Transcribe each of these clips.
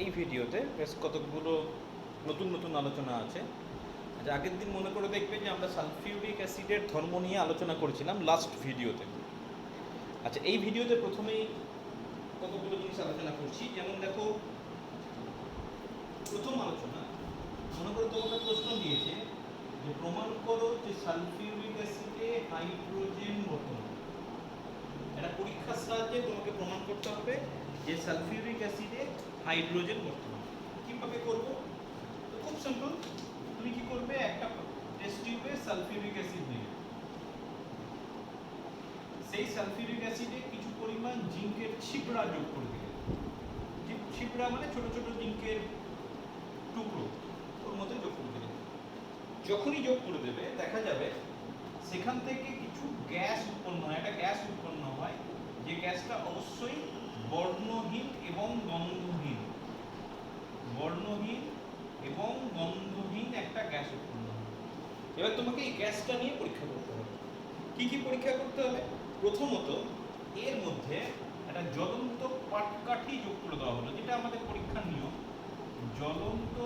এই ভিডিওতে বেশ কতগুলো নতুন নতুন আলোচনা আছে। আচ্ছা, আগের দিন মনে করে দেখবে যে আমরা সালফিউরিক অ্যাসিডের ধর্ম নিয়ে আলোচনা করেছিলাম লাস্ট ভিডিওতে। আচ্ছা, এই ভিডিওতে প্রথমেই কতগুলো জিনিস আলোচনা করছি। যেমন দেখো, প্রথম আলোচনা মনে করে তোমাকে প্রশ্ন দিয়েছে যে প্রমাণ করো যে সালফিউরিক অ্যাসিডে হাইড্রোজেন বর্তমান। এটা পরীক্ষার সাহায্যে তোমাকে প্রমাণ করতে হবে যে সালফিউরিক অ্যাসিডে হাইড্রোজেন বর্তমান। কিভাবে করব? খুব সিম্পল। তুমি কি করবে, একটা টেস্ট টিউবে সালফিউরিক অ্যাসিড নেবে, সেই সালফিউরিক অ্যাসিডে কিছু পরিমাণ জিঙ্কের ছিপড়া যোগ করে দেবে। ছিপড়া মানে ছোট ছোট জিঙ্কের টুকরো ওর মধ্যে যোগ করে দেবে। যখনই যোগ করে দেবে দেখা যাবে সেখান থেকে কিছু গ্যাস উৎপন্ন হয়, একটা গ্যাস উৎপন্ন হয়, যে গ্যাসটা অবশ্যই বর্ণহীন এবং গন্ধহীন, বর্ণহীন এবং গন্ধহীন একটা গ্যাস উৎপন্ন হয়। এবার তোমাকে এই গ্যাসটা নিয়ে পরীক্ষা করতে হবে। কি কি পরীক্ষা করতে হবে? প্রথমত, এর মধ্যে একটা জ্বলন্ত পাটকাঠি যোগ করে দেওয়া হলো, যেটা আমাদের পরীক্ষার নিয়ম। জ্বলন্ত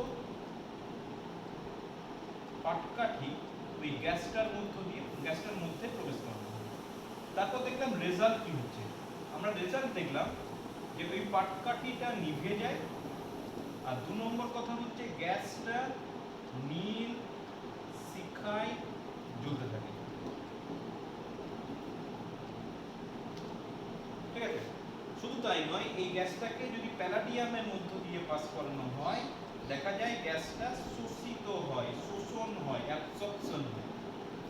পাটকাঠি ওই গ্যাসটার মধ্যে প্রবেশ করানো হবে। তারপর দেখলাম রেজাল্ট কি হচ্ছে। আমরা রেজাল্ট দেখলাম যে ওই পাটকাঠিটা নিভে যায়, আর 2 নম্বর কথা হচ্ছে গ্যাসটা নীল শিখায় জ্বলতে থাকে। ঠিক আছে? শুধু তাই নয়, এই গ্যাসটাকে যদি প্যালাডিয়ামের মধ্য দিয়ে পাস করানো হয়, দেখা যায় গ্যাসটা শোষিত হয়, শোষণ হয়, অ্যাবসর্পশন হয়।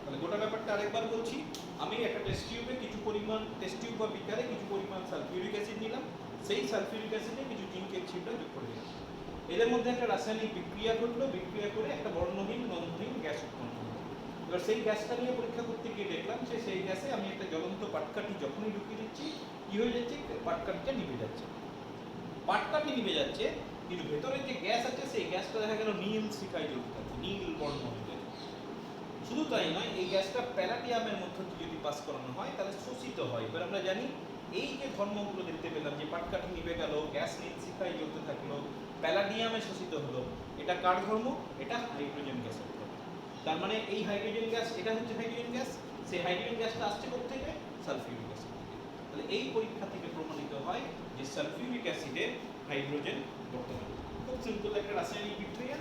তাহলে গোটা ব্যাপারটা আরেকবার বলছি। আমি একটা টেস্ট টিউবে কিছু পরিমাণ, টেস্ট টিউব বা বিকারে কিছু পরিমাণ সালফিউরিক অ্যাসিড নিলাম, সেই সালফিউরিক অ্যাসিডে কিছু জিঙ্কের ছিপটা যোগ করে দিলাম। এদের মধ্যে একটা রাসায়নিক বিক্রিয়া ঘটলো, বিক্রিয়া করে একটা বর্ণহীন গন্ধহীন গ্যাস উৎপন্ন হলো। এবার সেই গ্যাসটা নিয়ে পরীক্ষা করতে গিয়ে দেখলাম যে সেই গ্যাসে আমি একটা জ্বলন্ত পাটকাঠি যখনই ঢুকিয়ে দিচ্ছি, কি হয়ে যাচ্ছে, পাটকাঠিটা নিভে যাচ্ছে। পাটকাঠি নিভে যাচ্ছে, কিন্তু ভেতরে যে গ্যাস আছে সেই গ্যাসটা দেখা গেল নীল শিখায় জ্বলতে থাকছে, নীল বর্ণ হয়ে যাচ্ছে। শুধু তাই নয়, এই গ্যাসটা প্যালাডিয়ামের মধ্য দিয়ে যদি পাস করানো হয় তাহলে শোষিত হয়। এবার আমরা জানি এই যে ধর্মগুলো দেখতে পেলাম, যে পাটকাঠি নিভে গেল, গ্যাস নীল শিখায় জ্বলতে থাকলো, প্যালাডিয়ামে শোষিত হলো, এটা কার ধর্ম? এটা হাইড্রোজেন গ্যাসের ধর্ম। তার মানে এই হাইড্রোজেন গ্যাস, এটা হচ্ছে হাইড্রোজেন গ্যাস, সেই হাইড্রোজেন গ্যাসটা আসছে কোথা থেকে? সালফিউরিক অ্যাসিড থেকে। তাহলে এই পরীক্ষা থেকে প্রমাণিত হয় যে সালফিউরিক অ্যাসিডে হাইড্রোজেন বর্তমান। খুব সিম্পল একটা রাসায়নিক বিক্রিয়া,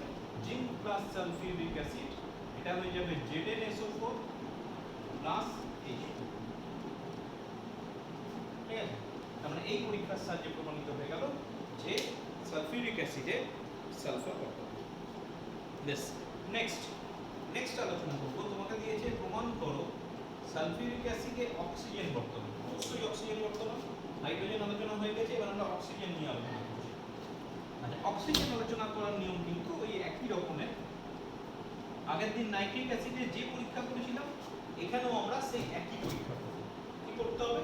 জিঙ্ক প্লাস সালফিউরিক অ্যাসিড, এটা হয়ে যাবে ZnSO4 প্লাস H2। ঠিক আছে? তার মানে এই পরীক্ষার সাহায্যে প্রমাণিত হয়ে গেল যে সালফিউরিক অ্যাসিডে সালফার বর্তমান। বেশ, নেক্সট আলোচনা করব। তোমাকে দিয়েছে প্রমাণ করো সালফিউরিক অ্যাসিডে অক্সিজেন বর্তমান। অবশ্যই অক্সিজেন বর্তমান, হাইড্রোজেন আলোচনা হয়ে গেছে, এবার আমরা অক্সিজেন নিয়ে আলোচনা করছি। আচ্ছা, অক্সিজেন আলোচনা করার নিয়ম কিন্তু ওই একই রকমের। আগের দিন নাইট্রিক অ্যাসিডে যে পরীক্ষা করেছিলাম, এখানেও আমরা সেই একই পরীক্ষা করব। কি করতে হবে?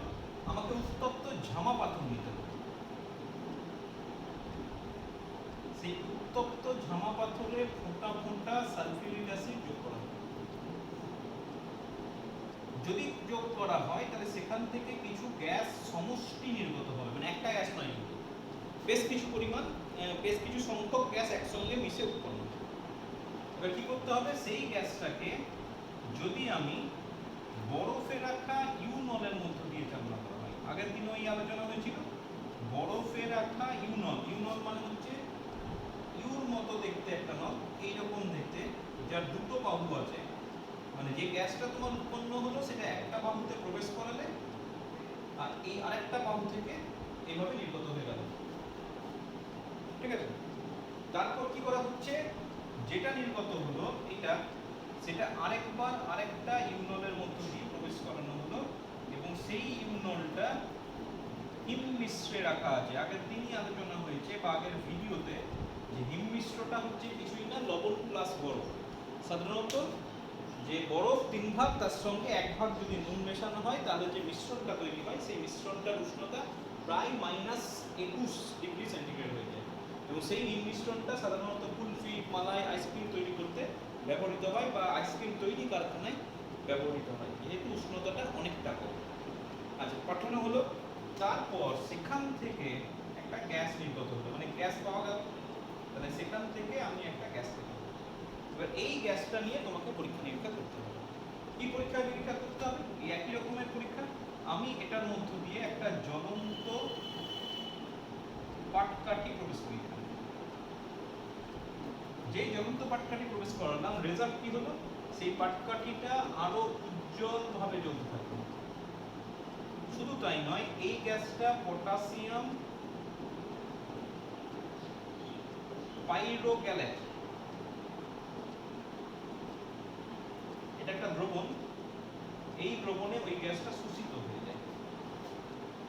আমাকে উত্তপ্ত ঝামা পাথর নিতে হবে। সেই উত্তপ্ত ঝামা পাথরে ফোঁটা ফোঁটা সালফিউরিক অ্যাসিড যোগ করা হবে। যদি যোগ করা হয় তাহলে সেখান থেকে কিছু গ্যাস সমষ্টি নির্গত হবে, মানে একটা গ্যাস নয়, কিন্তু বেশ কিছু পরিমাণ, বেশ কিছু সংখ্যক গ্যাস একসঙ্গে মিশে উৎপন্ন হবে। এবার কি করতে হবে? সেই গ্যাসটাকে যদি আমি বরফে রাখা ইউনলের মধ্য দিয়ে চালনা করা হয়, আগের দিনও এই আলোচনা হয়েছিল, বরফে রাখা ইউনল মানে হচ্ছে ইউর মতো দেখতে একটা নল, এইরকম দেখতে, যার দুটো বাহু আছে, মানে যে গ্যাসটা তোমার উৎপন্ন হলো সেটা একটা বাহুতে প্রবেশ করালে আর এই আরেকটা বাহু থেকে এইভাবে নির্গত হয়ে গেল। ঠিক আছে? তারপর কি করা হচ্ছে, যেটা নির্গত হলো এটা, সেটা আরেকবার আরেকটা ইউনলের মধ্য দিয়ে প্রবেশ করানো হলো, এবং সেই ইউনলটা হিম মিশ্রে রাখা আছে। আগের দিনই আলোচনা হয়েছে বা আগের ভিডিওতে, যে হিম মিশ্রটা হচ্ছে কিছুই না, লবণ প্লাস বরফ। সাধারণত যে বরফ 3 ভাগ, তার সঙ্গে 1 ভাগ যদি নুন মেশানো হয়, তাহলে যে মিশ্রণটা তৈরি হয়, সেই মিশ্রণটার উষ্ণতা প্রায় -21 ডিগ্রি সেন্টিগ্রেড হয়ে যায়। এবং সেই হিম মিশ্রণটা সাধারণত কুলফি, মালাই, আইসক্রিম তৈরি করতে ব্যবহৃত হয়, বা আইসক্রিম তৈরি কারখানায় ব্যবহৃত হয়, যেহেতু উষ্ণতাটা অনেকটা কম। আচ্ছা, পাঠানো হলো, তারপর সেখান থেকে একটা গ্যাস নির্গত হলো, মানে গ্যাস পাওয়া তাহলে সেখান থেকে আমি একটা গ্যাস পেলাম। এবার এই গ্যাসটা নিয়ে তোমাকে পরীক্ষা নিরীক্ষা করতে হবে। কি পরীক্ষা নিরীক্ষা করতে হবে? এই একই রকমের পরীক্ষা। আমি এটার মধ্য দিয়ে একটা জ্বলন্ত পাটকাঠি প্রবেশ করি। যেই জ্বলন্ত পাটকাঠি প্রবেশ করালাম, রেজাল্ট কি হলো? সেই পাটকাঠিটা আরো উজ্জ্বলভাবে জ্বলতে থাকলো। শুধু তাই নয়, এই গ্যাসটা পটাশিয়াম পাইরোগ্যালেট, এটা একটা দ্রবণ। এই দ্রবণে ওই গ্যাসটা শোষিত হয়ে যায়।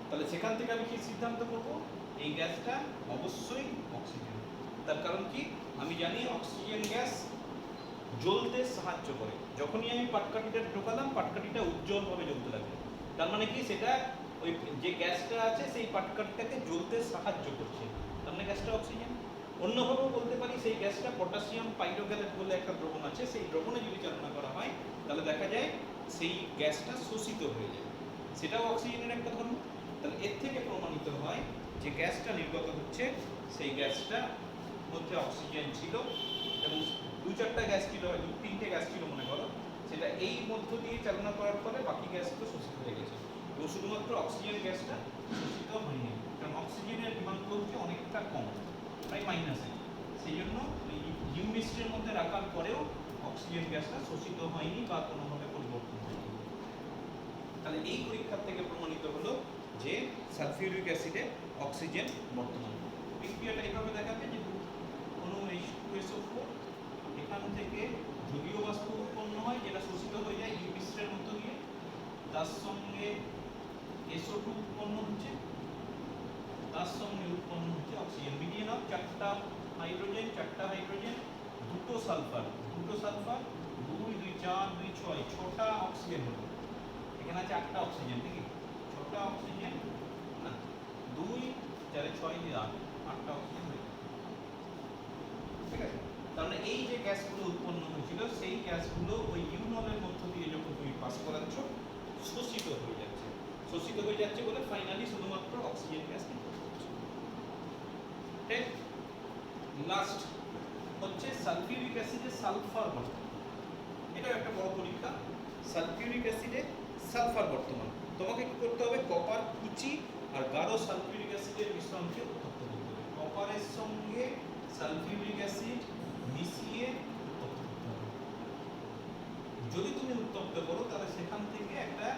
তাহলে সেখান থেকে আমি কি সিদ্ধান্ত করব? এই গ্যাসটা অবশ্যই অক্সিজেন। তার কারণ কি? আমি জানি অক্সিজেন গ্যাস জ্বলতে সাহায্য করে। যখনই আমি পাটকাঠিটা ঢোকালাম, পাটকাঠিটা উজ্জ্বলভাবে জ্বলতে লাগবে। তার মানে কি? সেটা ওই যে গ্যাসটা আছে সেই পাটকাঠিটাকে জ্বলতে সাহায্য করছে। তার মানে গ্যাসটা অক্সিজেন। অন্যভাবেও বলতে পারি, সেই গ্যাসটা পটাশিয়াম পাইরোগ্যালেট বলে একটা দ্রবণ আছে, সেই দ্রবণে যদি চালনা করা হয় তাহলে দেখা যায় সেই গ্যাসটা শোষিত হয়ে যায়। সেটাও অক্সিজেনের একটা ধর্ম। তাহলে এর থেকে প্রমাণিত হয় যে গ্যাসটা নির্গত হচ্ছে, সেই গ্যাসটা মধ্যে অক্সিজেন ছিল এবং 2-4টা গ্যাস ছিল, 2-3টে গ্যাস ছিল মনে করো, সেটা এই মধ্য দিয়ে চালনা করার ফলে বাকি গ্যাসগুলো শোষিত হয়ে গেছে। এবং শুধুমাত্র অক্সিজেন গ্যাসটা শোষিত হয়নি, কারণ অক্সিজেনের বিভক্ত হচ্ছে অনেকটা কম, প্রায় মাইনাসে। সেই জন্য ইউ মিশ্রের মধ্যে রাখার পরেও অক্সিজেন গ্যাসটা শোষিত হয়নি বা কোনোভাবে পরিবর্তন হয়নি। তাহলে এই পরীক্ষার থেকে প্রমাণিত হলো যে সালফিউরিক অ্যাসিডে অক্সিজেন বর্তমান। বিক্রিয়াটা এইভাবে দেখাবে যে অণু H2SO4, এখান থেকে জলীয় বাষ্প উৎপন্ন হয় যেটা শোষিত হয়ে যায় ইউ মিশ্রের মধ্য দিয়ে, তার সঙ্গে SO2 উৎপন্ন হচ্ছে, তার সঙ্গে উৎপন্ন হচ্ছে অক্সিজেন। মিলিয়ে নাও, 4টা হাইড্রোজেন, 2 সালফার, 2 সালফার, 2 2 4 2 6, 6টা অক্সিজেন হলো। এখানে আছে 8টা অক্সিজেন, ঠিক আছে? 6টা অক্সিজেন না, 2 4 6 দিয়ে 8টা অক্সিজেন হয়ে গেল। ঠিক আছে? তাহলে এই যে গ্যাসগুলো উৎপন্ন হয়েছিল, সেই গ্যাসগুলো ওই ইউনলের মধ্য দিয়ে যখন তুমি পাস করাচ্ছ, শোষিত হয়ে যাচ্ছে। শোষিত হয়ে যাচ্ছে বলে ফাইনালি শুধুমাত্র অক্সিজেন গ্যাস নির্গত হচ্ছে। ঠিক? লাস্ট হচ্ছে সালফিউরিক অ্যাসিডে সালফার বর্তমান। এটাও একটা বড় পরীক্ষা। সালফিউরিক অ্যাসিডে সালফার বর্তমান। তোমাকে কি করতে হবে? কপার কুচি আর গাঢ় সালফিউরিক অ্যাসিডের মিশ্রণকে উত্তপ্ত করতে হবে। কপারের সঙ্গে সালফিউরিক অ্যাসিড মিশিয়ে উত্তপ্ত করতে হবে। যদি তুমি উত্তপ্ত করো তাহলে সেখান থেকে একটা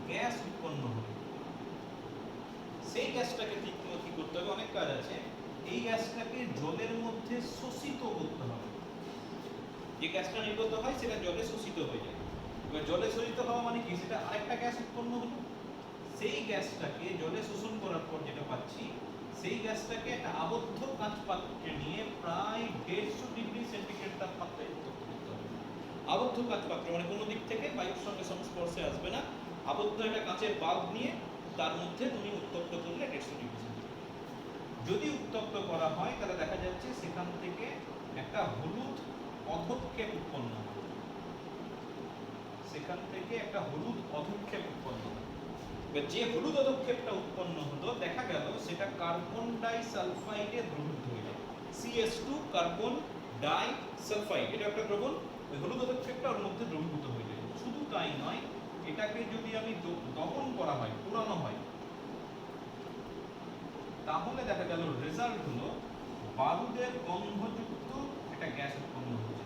গ্যাস উৎপন্ন হবে। সেই গ্যাসটাকে ঠিক কি করতে হবে? অনেক কাজ আছে। এই গ্যাসটাকে জলের মধ্যে শোষিত করতে হবে। যে গ্যাসটা নির্গত হয় সেটা জলে শোষিত হয়ে যায়। এবার জলে শোষিত হওয়া মানে কি? সেটা আরেকটা গ্যাস উৎপন্ন হলো। সেই গ্যাসটাকে জলে শোষণ করার পর যেটা পাচ্ছি, সেই গ্যাসটাকে একটা আবদ্ধ কাঁচ পাত্রে নিয়ে প্রায় 150 ডিগ্রি সেন্টিগ্রেড তাপমাত্রায় উত্তপ্ত করতে হবে। আবদ্ধ কাঁচ পাত্র মানে কোনো দিক থেকে বায়ুর সঙ্গে সংস্পর্শে আসবে না, আবদ্ধ একটা কাঁচের বাল্ব নিয়ে তার মধ্যে তুমি উত্তপ্ত করলে 150 ডিগ্রি সেন্টিগ্রেড। যদি উত্তপ্ত করা হয় তাহলে দেখা যাচ্ছে সেখান থেকে একটা হলুদ অধক্ষেপ উৎপন্ন হবে। সেখান থেকে একটা হলুদ অধক্ষেপ উৎপন্ন হবে। এবার যে হলুদ অধক্ষেপটা উৎপন্ন হলো, দেখা গেল সেটা কার্বন ডাই সালফাইডে দ্রবীভূত হয়ে যায়। CS2 কার্বন ডাই সালফাইড, এটা একটা দ্রবণ। ওই হলুদ অধক্ষেপটা ওর মধ্যে দ্রবীভূত হয়ে যায়। শুধু তাই নয়, এটাকে যদি আমি দহন করা হয়, পোড়ানো হয়, তাহলে দেখা গেল রেজাল্ট হলো বারুদের গন্ধযুক্ত একটা গ্যাস উৎপন্ন হচ্ছে।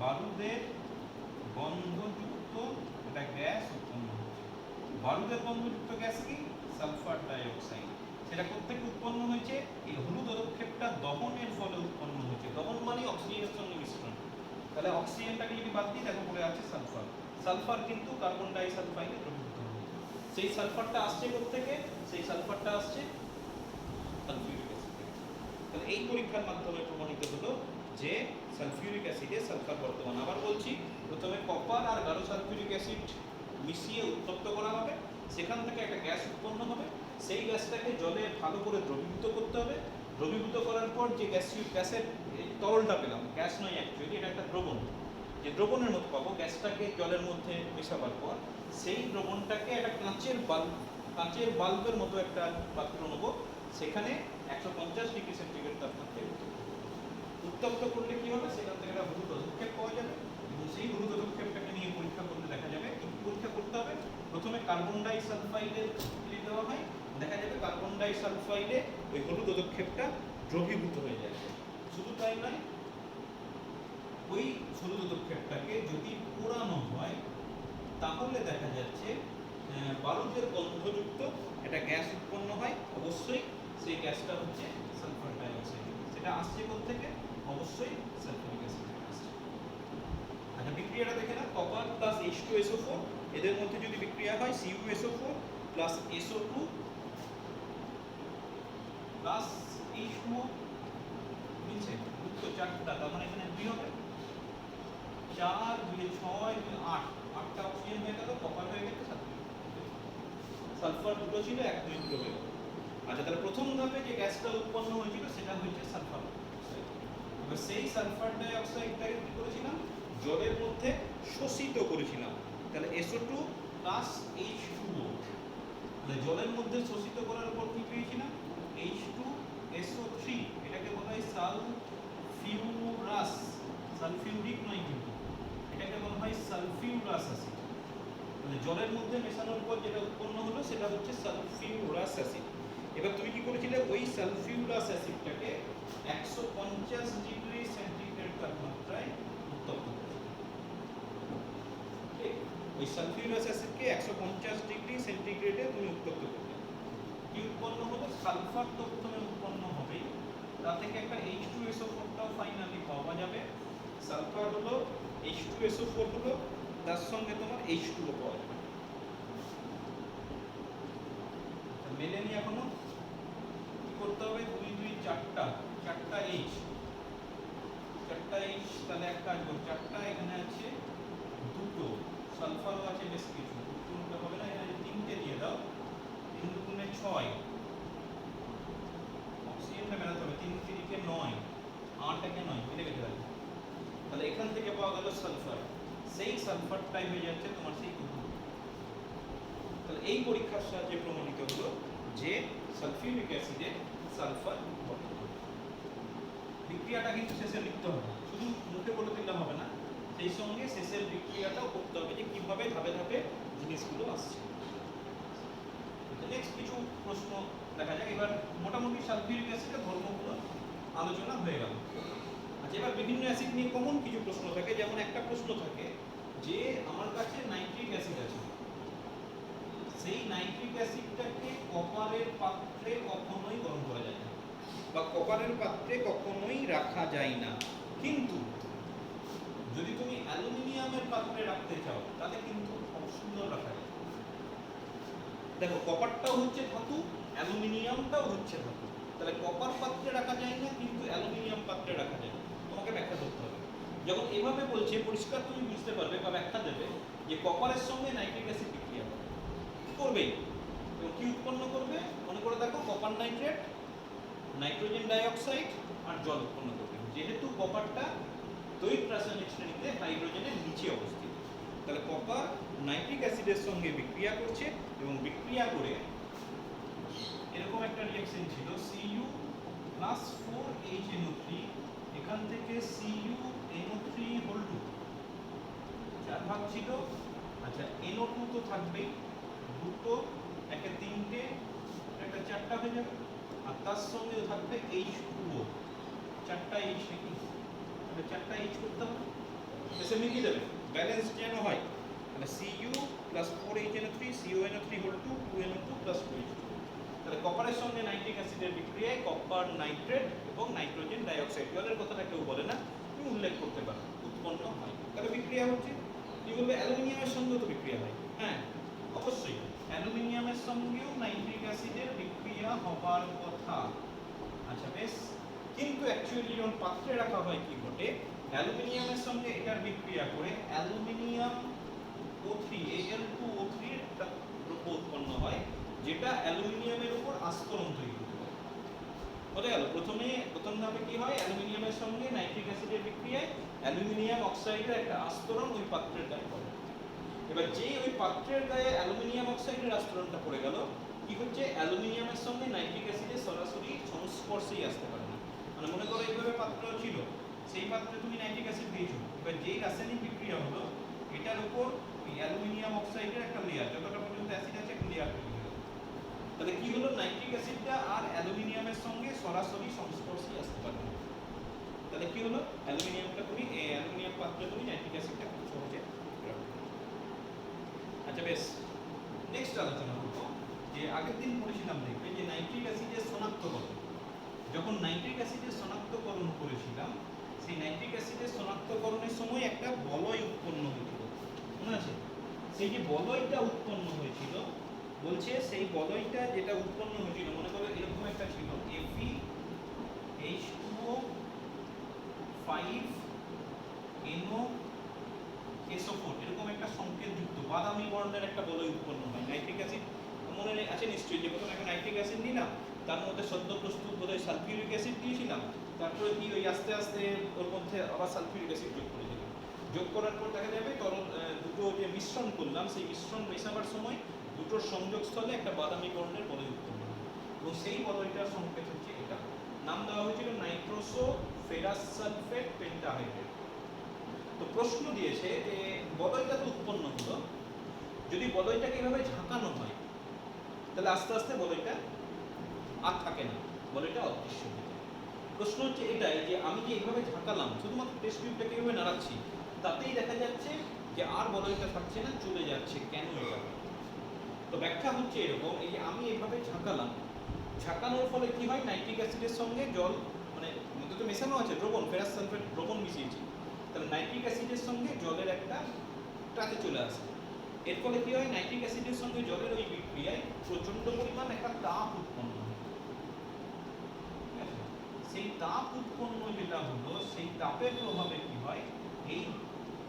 বারুদের গন্ধযুক্ত একটা গ্যাস উৎপন্ন হচ্ছে। বারুদের গন্ধযুক্ত গ্যাস কি? Sulphur die oxide. সেটা কোত্থেকে উৎপন্ন হয়েছে? এই হলুদ অধক্ষেপটা দহনের ফলে উৎপন্ন হয়েছে। দহন মানে অক্সিজেনের সঙ্গে মিশ্রণ। তাহলে অক্সিজেনটাকে যদি বাদ দিই, দেখো পড়ে আছে সালফার। সালফার কিন্তু কার্বন ডাই সালফাইডে দ্রবীভূত হবে। সেই সালফারটা আসছে কোত্থেকে? সেই সালফারটা আসছে সালফিউরিক অ্যাসিড থেকে। তাহলে এই পরীক্ষার মাধ্যমে প্রমাণিত হলো যে সালফিউরিক অ্যাসিডে সালফার বর্তমান। আবার বলছি, প্রথমে কপার আর গাঢ় সালফিউরিক অ্যাসিড মিশিয়ে উত্তপ্ত করা হবে, সেখান থেকে একটা গ্যাস উৎপন্ন হবে। সেই গ্যাসটাকে জলে ভালো করে দ্রবীভূত করতে হবে। দ্রবীভূত করার পর যে গ্যাসের তরলটা পেলাম, গ্যাস নয় অ্যাকচুয়ালি, এটা একটা দ্রবণ। যে দ্রবণের মতো পাবো, গ্যাসটাকে জলের মধ্যে মেশাবার পর সেই দ্রবণটাকে একটা কাঁচের বাল্বের মতো একটা পাত্র নেবো, সেখানে 150 ডিগ্রি সেন্টিগ্রেড তাপমাত্রায় উত্তপ্ত করলে কি হবে, সেখান থেকে একটা হলুদ অধক্ষেপ পাওয়া যাবে এবং সেই হলুদ অধক্ষেপটাকে নিয়ে পরীক্ষা করলে দেখা যাবে কি পরীক্ষা করতে হবে। প্রথমে কার্বন ডাই সালফাইডের দেওয়া হয়, দেখা যাবে কার্বন ডাই সালফাইডে ওই হলুদ অধক্ষেপটা দ্রবীভূত হয়ে যায়। শুধু তাই নয়, ওই হলুদ অধক্ষেপটাকে যদি পোড়ানো হয় তাহলে দেখা যাচ্ছে বারুদের গন্ধযুক্ত একটা গ্যাস উৎপন্ন হয়। অবশ্যই সেই গ্যাসটা হচ্ছে সালফার ডাই অক্সাইড। সেটা আসছে কোথা থেকে? অবশ্যই সালফিউরিক অ্যাসিড থেকে আসছে। আচ্ছা, বিক্রিয়াটা দেখে না, কপার প্লাস H2SO4 এদের মধ্যে যদি বিক্রিয়া হয় CuSO4 plus SO2 plus H2O মিলছে দুটো চারটা, তার মানে এখানে 2 হবে, 4 2 6 2 8, 8টা অক্সিজেন হয়ে গেল, কপার হয়ে গেল, সালফার দুটো ছিল, 1 2 দুটো হয়ে গেল। আচ্ছা, তাহলে প্রথম ধাপে যে গ্যাসটা উৎপন্ন হয়েছিল সেটা হচ্ছে সালফার অক্সাইড। এবার সেই সালফার ডাই অক্সাইডটাকে কি করেছিলাম? জলের মধ্যে শোষিত করেছিলাম। তাহলে SO2 প্লাস H2O, তাহলে জলের মধ্যে শোষিত করার পর কি পেয়েছিলাম? H2SO3, এটাকে বলা হয় সালফিউরাস, সালফিউরিক নয় কিন্তু, এটাকে বলা হয় সালফিউরাস অ্যাসিড। মানে জলের মধ্যে মেশানোর পর যেটা উৎপন্ন হলো সেটা হচ্ছে সালফিউরাস অ্যাসিড। এবার তুমি কি করেছিলে? ওই সালফিউরাস অ্যাসিডটাকে 150 ডিগ্রি সেন্টিগ্রেড তাপমাত্রায় উত্তপ্ত করেছিলে। ঠিক, ওই সালফিউরাস অ্যাসিডকে 150 ডিগ্রি সেন্টিগ্রেডে তুমি উত্তপ্ত করলে কি উৎপন্ন হলো? সালফার তো প্রথমে উৎপন্ন হবে, তা থেকে একটা H2SO4টাও ফাইনালি পাওয়া যাবে। সালফার হলো, H2SO4 হলো, তার সঙ্গে তোমার H2O পাওয়া যাবে। মেলেনি এখনো, কি করতে হবে? 2 2 4টা, 4টা H, 4টা H, তাহলে এক কাজ করো, 4টা এখানে আছে, দুটো সালফারও আছে, বেশ কিছু, দুটো হবে না, এখানে 3টে দিয়ে দাও, 3 দুগুণে 6, অক্সিজেনটা মেলাতে হবে, 3 3 9, 8 একে 9, মিলে গেছে। তাহলে এখান থেকে পাওয়া গেল সালফার, সেই সালফারটাই হয়ে যাচ্ছে তোমার সেই উদ্ভিদ। তাহলে এই পরীক্ষার সাহায্যে প্রমাণিত হলো যে সালফিউরিক অ্যাসিডে সালফার ঘটে। বিক্রিয়াটা কিন্তু শেষে লিখতে হবে, শুধু মুখে বলে দিলে হবে না, সেই সঙ্গে শেষের বিক্রিয়াটাও করতে হবে যে কিভাবে ধাপে ধাপে জিনিসগুলো আসছে। নেক্সট কিছু প্রশ্ন দেখা যাক। এবার মোটামুটি সালফিউরিক অ্যাসিডের ধর্মগুলো আলোচনা হয়ে গেল। আচ্ছা, এবার বিভিন্ন অ্যাসিড নিয়ে কমন কিছু প্রশ্ন থাকে। যেমন একটা প্রশ্ন থাকে যে আমার কাছে নাইট্রিক অ্যাসিড আছে, সেই নাইট্রিক অ্যাসিডটাকে কপারের পাত্রে কখনোই গরম করা যায় না বা কপারের পাত্রে কখনোই রাখা যায় না, কিন্তু যদি তুমি অ্যালুমিনিয়ামের পাত্রে রাখতে চাও তাহলে কিন্তু খুব সুন্দর রাখা যায়। দেখো, কপারটাও হচ্ছে ধাতু, অ্যালুমিনিয়ামটাও হচ্ছে ধাতু, তাহলে কপার পাত্রে রাখা যায় না কিন্তু অ্যালুমিনিয়াম পাত্রে রাখা যায়। তোমাকে ব্যাখ্যা করতে হবে। যখন এভাবে বলছে পরিষ্কার তুমি বুঝতে পারবে বা ব্যাখ্যা দেবে যে কপারের সঙ্গে নাইট্রিক অ্যাসিড বিক্রিয়া করবে এবং কি উৎপন্ন করবে? মনে করে দেখো, কপার নাইট্রেট, নাইট্রোজেন ডাইঅক্সাইড আর জল উৎপন্ন করবে। যেহেতু কপারটা দ্বৈত রাসায়নিক শ্রেণীতে হাইড্রোজেনের নিচে অবস্থিত, তাহলে কপার নাইট্রিক অ্যাসিডের সঙ্গে বিক্রিয়া করছে এবং বিক্রিয়া করে এরকম একটা রিঅ্যাকশন ছিল, Cu প্লাস 4HNO3, এখান থেকে CuNO3 হোল 2, 4 ভাগ ছিল। আচ্ছা, NO2 তো থাকবেই, দুটো, একে 3টে, একটা 4টা হয়ে যাবে, আর তার সঙ্গে থাকবে H2O, 4টা H নাকি, তাহলে 4টা H করতে হবে, এসে মিলিয়ে দেবে, ব্যালেন্স যেন হয়। তাহলে Cu plus 4HNO3, CuNO3 whole 2, 2NO2 plus 2H2। তাহলে কপারের সঙ্গে নাইট্রিক অ্যাসিডের বিক্রিয়ায় কপার নাইট্রেট এবং নাইট্রোজেন ডাইঅক্সাইড, জলের কথাটা কেউ বলে না, তুমি উল্লেখ করতে পারো, উৎপন্ন হয়। তাহলে বিক্রিয়া হচ্ছে, কি বলবে? অ্যালুমিনিয়ামের সঙ্গেও তো বিক্রিয়া হয়। হ্যাঁ, অবশ্যই অ্যালুমিনিয়ামের সঙ্গেও নাইট্রিক অ্যাসিডের বিক্রিয়া হবার কথা। আচ্ছা, বেশ, কিন্তু অ্যাকচুয়ালি যখন পাত্রে রাখা হয় কি ঘটে? অ্যালুমিনিয়ামের সঙ্গে এটার বিক্রিয়া করে অ্যালুমিনিয়াম O3, Al2O3 একটা দ্রব্য উৎপন্ন হয়, যেটা অ্যালুমিনিয়ামের উপর আস্তরণ তৈরি করতে পারে। বোঝা গেল? প্রথম ধাপে কি হয়? অ্যালুমিনিয়ামের সঙ্গে নাইট্রিক অ্যাসিডের বিক্রিয়ায় অ্যালুমিনিয়াম অক্সাইডের একটা আস্তরণ ওই পাত্রের গায়ে পড়ে। এবার যে ওই পাত্রের গায়ে অ্যালুমিনিয়াম অক্সাইডের আস্তরণটা পড়ে গেল, কি হচ্ছে? অ্যালুমিনিয়ামের সঙ্গে নাইট্রিক অ্যাসিডের সরাসরি পাত্র ছিল সেই পাত্রে তুমি নাইট্রিক অ্যাসিড দিয়েছো, এবার যেই রাসায়নিক বিক্রিয়া হলো এটার উপর এই অ্যালুমিনিয়াম অক্সাইডের একটা লেয়ার, যতটা পর্যন্ত অ্যাসিড আছে একটা লেয়ার তৈরি হলো। তাহলে কি হলো, নাইট্রিক অ্যাসিডটা আর অ্যালুমিনিয়ামের সঙ্গে সরাসরি সংস্পর্শে আসতে পারবে না। তাহলে কি হলো, অ্যালুমিনিয়ামটা তুমি অ্যালুমিনিয়াম পাত্রে তুমি নাইট্রিক অ্যাসিডটা খুব সহজে রাখবে। আচ্ছা বেশ, নেক্সট আলোচনা করব যে আগের দিন পড়েছিলাম, দেখবে যে নাইট্রিক অ্যাসিডের শনাক্তকরণ। যখন নাইট্রিক অ্যাসিডের শনাক্তকরণ করেছিলাম, সেই নাইট্রিক অ্যাসিডের শনাক্তকরণের সময় একটা বলয় উৎপন্ন হয়েছিল, মনে আছে? সেই যে বলয়টা উৎপন্ন হয়েছিল, বলছে সেই বলয়টা যেটা উৎপন্ন হয়েছিল, মনে করো এরকম একটা ছিল FeH2O 5NO এরকম একটা সংকেতযুক্ত বাদামি বর্ণের একটা বলয় উৎপন্ন হয়। নাইট্রিক অ্যাসিড মনে আছে নিশ্চয়ই, যে প্রথমে একটা নাইট্রিক অ্যাসিড নিলাম, তার মধ্যে সদ্য প্রস্তুত বোধহয় সালফিউরিক অ্যাসিড দিয়েছিলাম, তারপরে কি ওই আস্তে আস্তে ওর মধ্যে আবার সালফিউরিক অ্যাসিড যোগ করে দিলাম। যোগ করার পর দেখা যাবে তরল দুটো যে মিশ্রণ করলাম, সেই মিশ্রণ মেশাবার সময় দুটোর সংযোগস্থলে একটা বাদামি বর্ণের বলয় উৎপন্ন হয়, এবং সেই বলয়টার সংকেত হচ্ছে এটা। নাম দেওয়া হয়েছিল নাইট্রোসো ফেরাস সালফেট পেন্টাহাইড্রেট। তো প্রশ্ন দিয়েছে যে বলয়টা তো উৎপন্ন হলো, যদি বলয়টাকে এভাবে ঝাঁকানো হয় তাহলে আস্তে আস্তে বলয়টা আর থাকে না, বলয়টা অদৃশ্য হয়ে যায়। প্রশ্ন হচ্ছে এটাই যে আমি যে এইভাবে ঝাঁকালাম, শুধুমাত্র টেস্ট টিউবটাকে এইভাবে নাড়াচ্ছি, তাতেই দেখা যাচ্ছে যে আর বলয়টা থাকছে না, চলে যাচ্ছে, কেন এটা? তো ব্যাখ্যা হচ্ছে এরকম, এই যে আমি এইভাবে ঝাঁকালাম, ঝাঁকানোর ফলে কি হয়, নাইট্রিক অ্যাসিডের সঙ্গে জল মানে মধ্যে তো মেশানো আছে দ্রবণ, ফেরাস সালফেট দ্রবণ মিশিয়েছি, তাহলে নাইট্রিক অ্যাসিডের সঙ্গে জলের একটা টাচে চলে আসে। এর ফলে কি হয়, নাইট্রিক অ্যাসিডের সঙ্গে জলের ওই বিক্রিয়ায় প্রচন্ড পরিমাণ একটা তাপ উৎপন্ন হয়। ঠিক আছে, সেই তাপ উৎপন্ন যেটা হলো, সেই তাপের প্রভাবে কি হয়, এই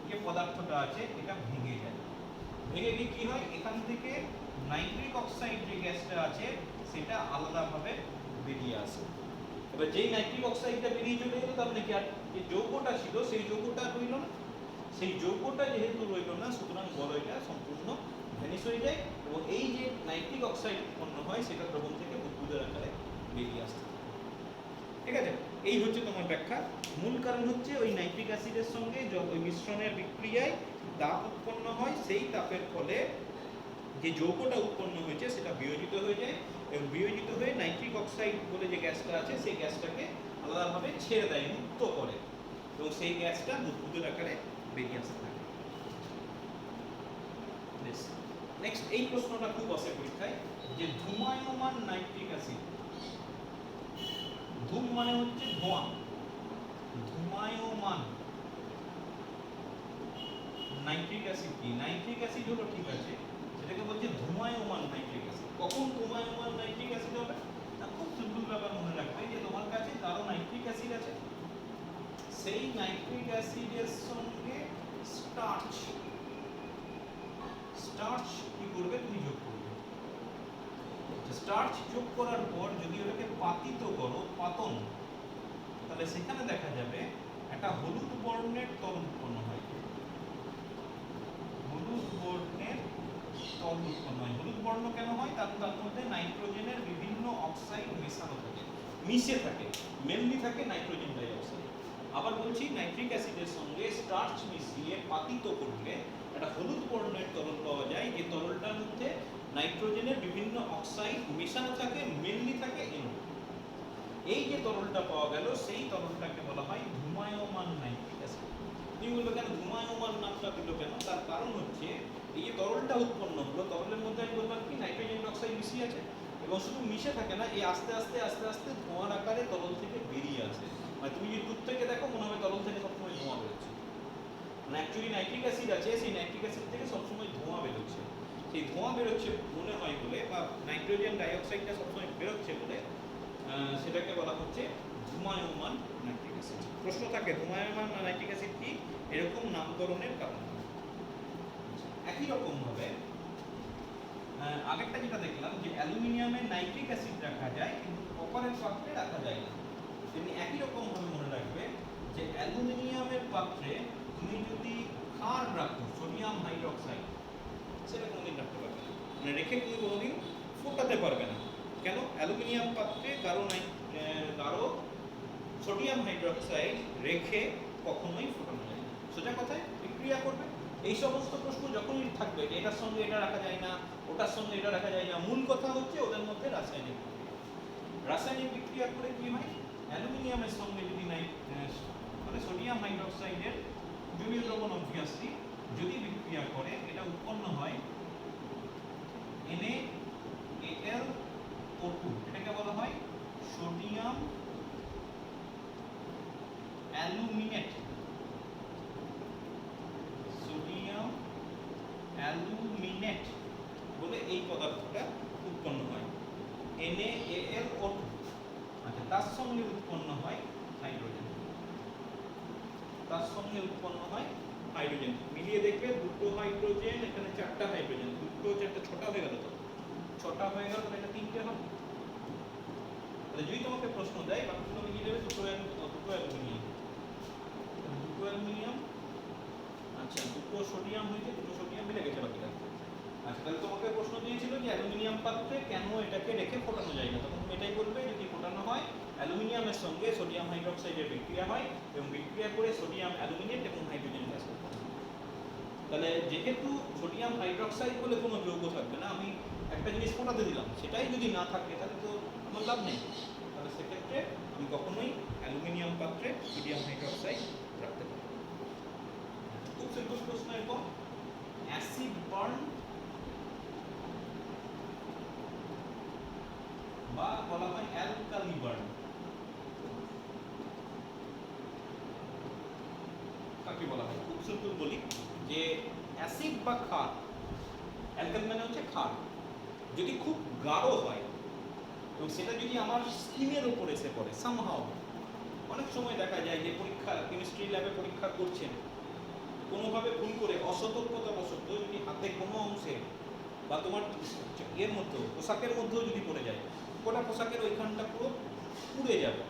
যে পদার্থটা আছে এটা ভেঙে যায়। ভেঙে গিয়ে কি হয়, এখান থেকে নাইট্রিক অক্সাইড যে গ্যাসটা আছে সেটা আলাদাভাবে বেরিয়ে আসে। এবার যেই নাইট্রিক অক্সাইডটা বেরিয়ে চলে গেল, তার মানে কি আর যে যৌগটা ছিল সেই যৌগটা রইল না, সেই যৌগটা যেহেতু রইল না, সুতরাং বলয়টা সম্পূর্ণ ভ্যানিশ হয়ে যায়, এবং এই যে নাইট্রিক অক্সাইড উৎপন্ন হয় সেটা দ্রবণ থেকে বুদবুদের আকারে বেরিয়ে আসতে থাকে। ঠিক আছে, এই হচ্ছে তোমার ব্যাখ্যা। মূল কারণ হচ্ছে ওই নাইট্রিক অ্যাসিডের সঙ্গে ওই মিশ্রণের বিক্রিয়ায় তাপ উৎপন্ন হয়, সেই তাপের ফলে যে যৌগটা উৎপন্ন হয়েছে সেটা বিয়োজিত হয়ে যায়, এবং বিয়োজিত হয়ে নাইট্রিক অক্সাইড বলে যে গ্যাসটা আছে সেই গ্যাসটাকে আলাদাভাবে ছেড়ে দেয়, মুক্ত করে, এবং সেই গ্যাসটা বুদবুদের আকারে বেরিয়ে আসতে থাকে। নেক্সট এই প্রশ্নটা খুব আসে পরীক্ষায়, যে ধূমায়মান নাইট্রিক অ্যাসিড, ধূম মানে হচ্ছে ধোঁয়া, ধূমায়মান নাইট্রিক অ্যাসিড কি? নাইট্রিক অ্যাসিড হলো, ঠিক আছে, সেটাকে বলছে ধূমায়মান নাইট্রিক অ্যাসিড। কখন ধূমায়মান নাইট্রিক অ্যাসিড হবে? না, খুব সিম্পল ব্যাপার মনে রাখবে, যে তোমার কাছে কারো নাইট্রিক অ্যাসিড আছে, সেই নাইট্রিক অ্যাসিডের সঙ্গে স্টার্চ, স্টার্চ কি করবে, তুমি যোগ করবে। স্টার্চ যোগ করার পর যদি ওটাকে পাতিত করো, পাতন, তাহলে সেখানে দেখা যাবে একটা হলুদ বর্ণের তরল উৎপন্ন হয়, হলুদ বর্ণের তরল উৎপন্ন হয়। হলুদ বর্ণ কেন হয়? কারণ তার মধ্যে নাইট্রোজেনের বিভিন্ন অক্সাইড মেশানো থাকে, মিশে থাকে, মেনলি থাকে নাইট্রোজেন ডাই অক্সাইড। আবার বলছি, নাইট্রিক অ্যাসিডের সঙ্গে স্টার্চ মিশিয়ে পাতিত করলে একটা হলুদ বর্ণের তরল পাওয়া যায়, যে তরলটার মধ্যে নাইট্রোজেনের বিভিন্ন অক্সাইড মেশানো থাকে, মেনলি থাকে NO। এই যে তরলটা পাওয়া গেল, সেই তরলটাকে বলা হয় ধূমায়মান নাইট্রিক অ্যাসিড। তুমি বলবে কেন ধূমায়মান নামটা দিল কেন? তার কারণ হচ্ছে এই যে তরলটা উৎপন্ন হলো, তরলের মধ্যে আমি বললাম কি নাইট্রোজেন অক্সাইড মিশিয়ে আছে, এবং শুধু মিশে থাকে না, এই আস্তে আস্তে আস্তে আস্তে ধোঁয়ার আকারে তরল থেকে বেরিয়ে আসে। মানে তুমি যদি দূর থেকে দেখো, মনে হবে তরল থেকে সবসময় ধোঁয়া বেরোচ্ছে। মানে অ্যাকচুয়ালি নাইট্রিক অ্যাসিড আছে, সেই নাইট্রিক অ্যাসিড থেকে সবসময় ধোঁয়া বেরোচ্ছে। সেই ধোঁয়া বেরোচ্ছে মনে হয় বলে, বা নাইট্রোজেন ডাইঅক্সাইডটা সবসময় বেরোচ্ছে বলে, সেটাকে বলা হচ্ছে ধূমায়মান নাইট্রিক অ্যাসিড। প্রশ্ন থাকে ধূমায়মান নাইট্রিক অ্যাসিড কি, এরকম নামকরণের কারণ। একই রকম ভাবে আগেরটা যেটা দেখলাম যে অ্যালুমিনিয়ামে নাইট্রিক অ্যাসিড রাখা যায় কিন্তু কপারের পাত্রে রাখা যায় না, তেমনি একই রকম ভাবে মনে রাখবে যে অ্যালুমিনিয়ামের পাত্রে তুমি যদি ক্ষার রাখো, সোডিয়াম হাইড্রোক্সাইড, সেটা কোনোদিন রাখতে পারবে না, মানে রেখে তুমি কোনোদিন ফোটাতে পারবে না। কেন? অ্যালুমিনিয়াম পাত্রে গাঢ় সোডিয়াম হাইড্রোক্সাইড রেখে কখনোই ফোটানো যায় না। সোজা কথায় বিক্রিয়া করবে। এই সমস্ত প্রশ্ন যখনই থাকবে যে এটার সঙ্গে এটা রাখা যায় না, ওটার সঙ্গে এটা রাখা যায় না, মূল কথা হচ্ছে ওদের মধ্যে রাসায়নিক বিক্রিয়া। রাসায়নিক বিক্রিয়া করে কি হয়, অ্যালুমিনিয়ামের সঙ্গে যদি মানে সোডিয়াম হাইড্রোক্সাইডের জলীয় দ্রবণ অবভিয়াসলি যদি বিক্রিয়া করে, এটা উৎপন্ন হয় NaAlO2, এটাকে বলা হয় সোডিয়াম অ্যালুমিনেট। সোডিয়াম অ্যালুমিনেট বলে এই পদার্থটা উৎপন্ন হয়, NaAlO2। আচ্ছা, তার সঙ্গে উৎপন্ন হয় হাইড্রোজেন। তার সঙ্গে উৎপন্ন হয় হাইড্রোজেন। মিলিয়ে দেখবে দুটো হাইড্রোজেন, এখানে চারটা হাইড্রোজেন, দুটো চারটা ছটা হয়ে গেল। তো ছটা হয়ে গেল, এটা তিনটে হবে। তাহলে যদি তোমাকে প্রশ্ন দেয় বাকিগুলো মিলিয়ে দেবে, দুটো অ্যালুমিনিয়াম, দুটো অ্যালুমিনিয়াম, আচ্ছা দুটো সোডিয়াম হয়েছে, দুটো সোডিয়াম মিলে গেছে বাকিটা। আচ্ছা, তাহলে তোমাকে প্রশ্ন দিয়েছিল যে অ্যালুমিনিয়াম পাত্রে কেন এটাকে রেখে ফোটানো যায় না, তখন তুমি এটাই বলবে যদি ফোটানো হয় অ্যালুমিনিয়ামের সঙ্গে সোডিয়াম হাইড্রোক্সাইডের বিক্রিয়া হয় এবং বিক্রিয়া করে সোডিয়াম অ্যালুমিনেট এবং হাইড্রোজেন গ্যাস উৎপন্ন হয়। তাহলে যেহেতু সোডিয়াম হাইড্রোক্সাইড বলে কোনো যৌগ থাকবে না, আমি একটা জিনিস ফোটাতে দিলাম, সেটাই যদি না থাকে তাহলে তো আমার লাভ নেই। তাহলে সেক্ষেত্রে আমি কখনোই অ্যালুমিনিয়াম পাত্রে সোডিয়াম হাইড্রোক্সাইড রাখতে পারি। খুব সিম্পল প্রশ্ন। এরকম অ্যাসিড বার্ন বা বলা হয় অ্যালকালি বার্ন কাকে বলা হয়? খুব সিম্পল বলি যে অ্যাসিড বা ক্ষার, অ্যালকালি মানে হচ্ছে ক্ষার, যদি খুব গাঢ় হয় এবং সেটা যদি আমার স্কিনের উপর এসে পড়ে সামহাও, অনেক সময় দেখা যায় যে পরীক্ষা কেমিস্ট্রি ল্যাবে পরীক্ষা করছেন, কোনোভাবে ভুল করে অসতর্কতাবশত যদি হাতে কোনো অংশে বা তোমার এর মধ্যে পোশাকের মধ্যেও যদি পড়ে যায়, গোটা পোশাকের ওইখানটা পুরো পুড়ে যাবে,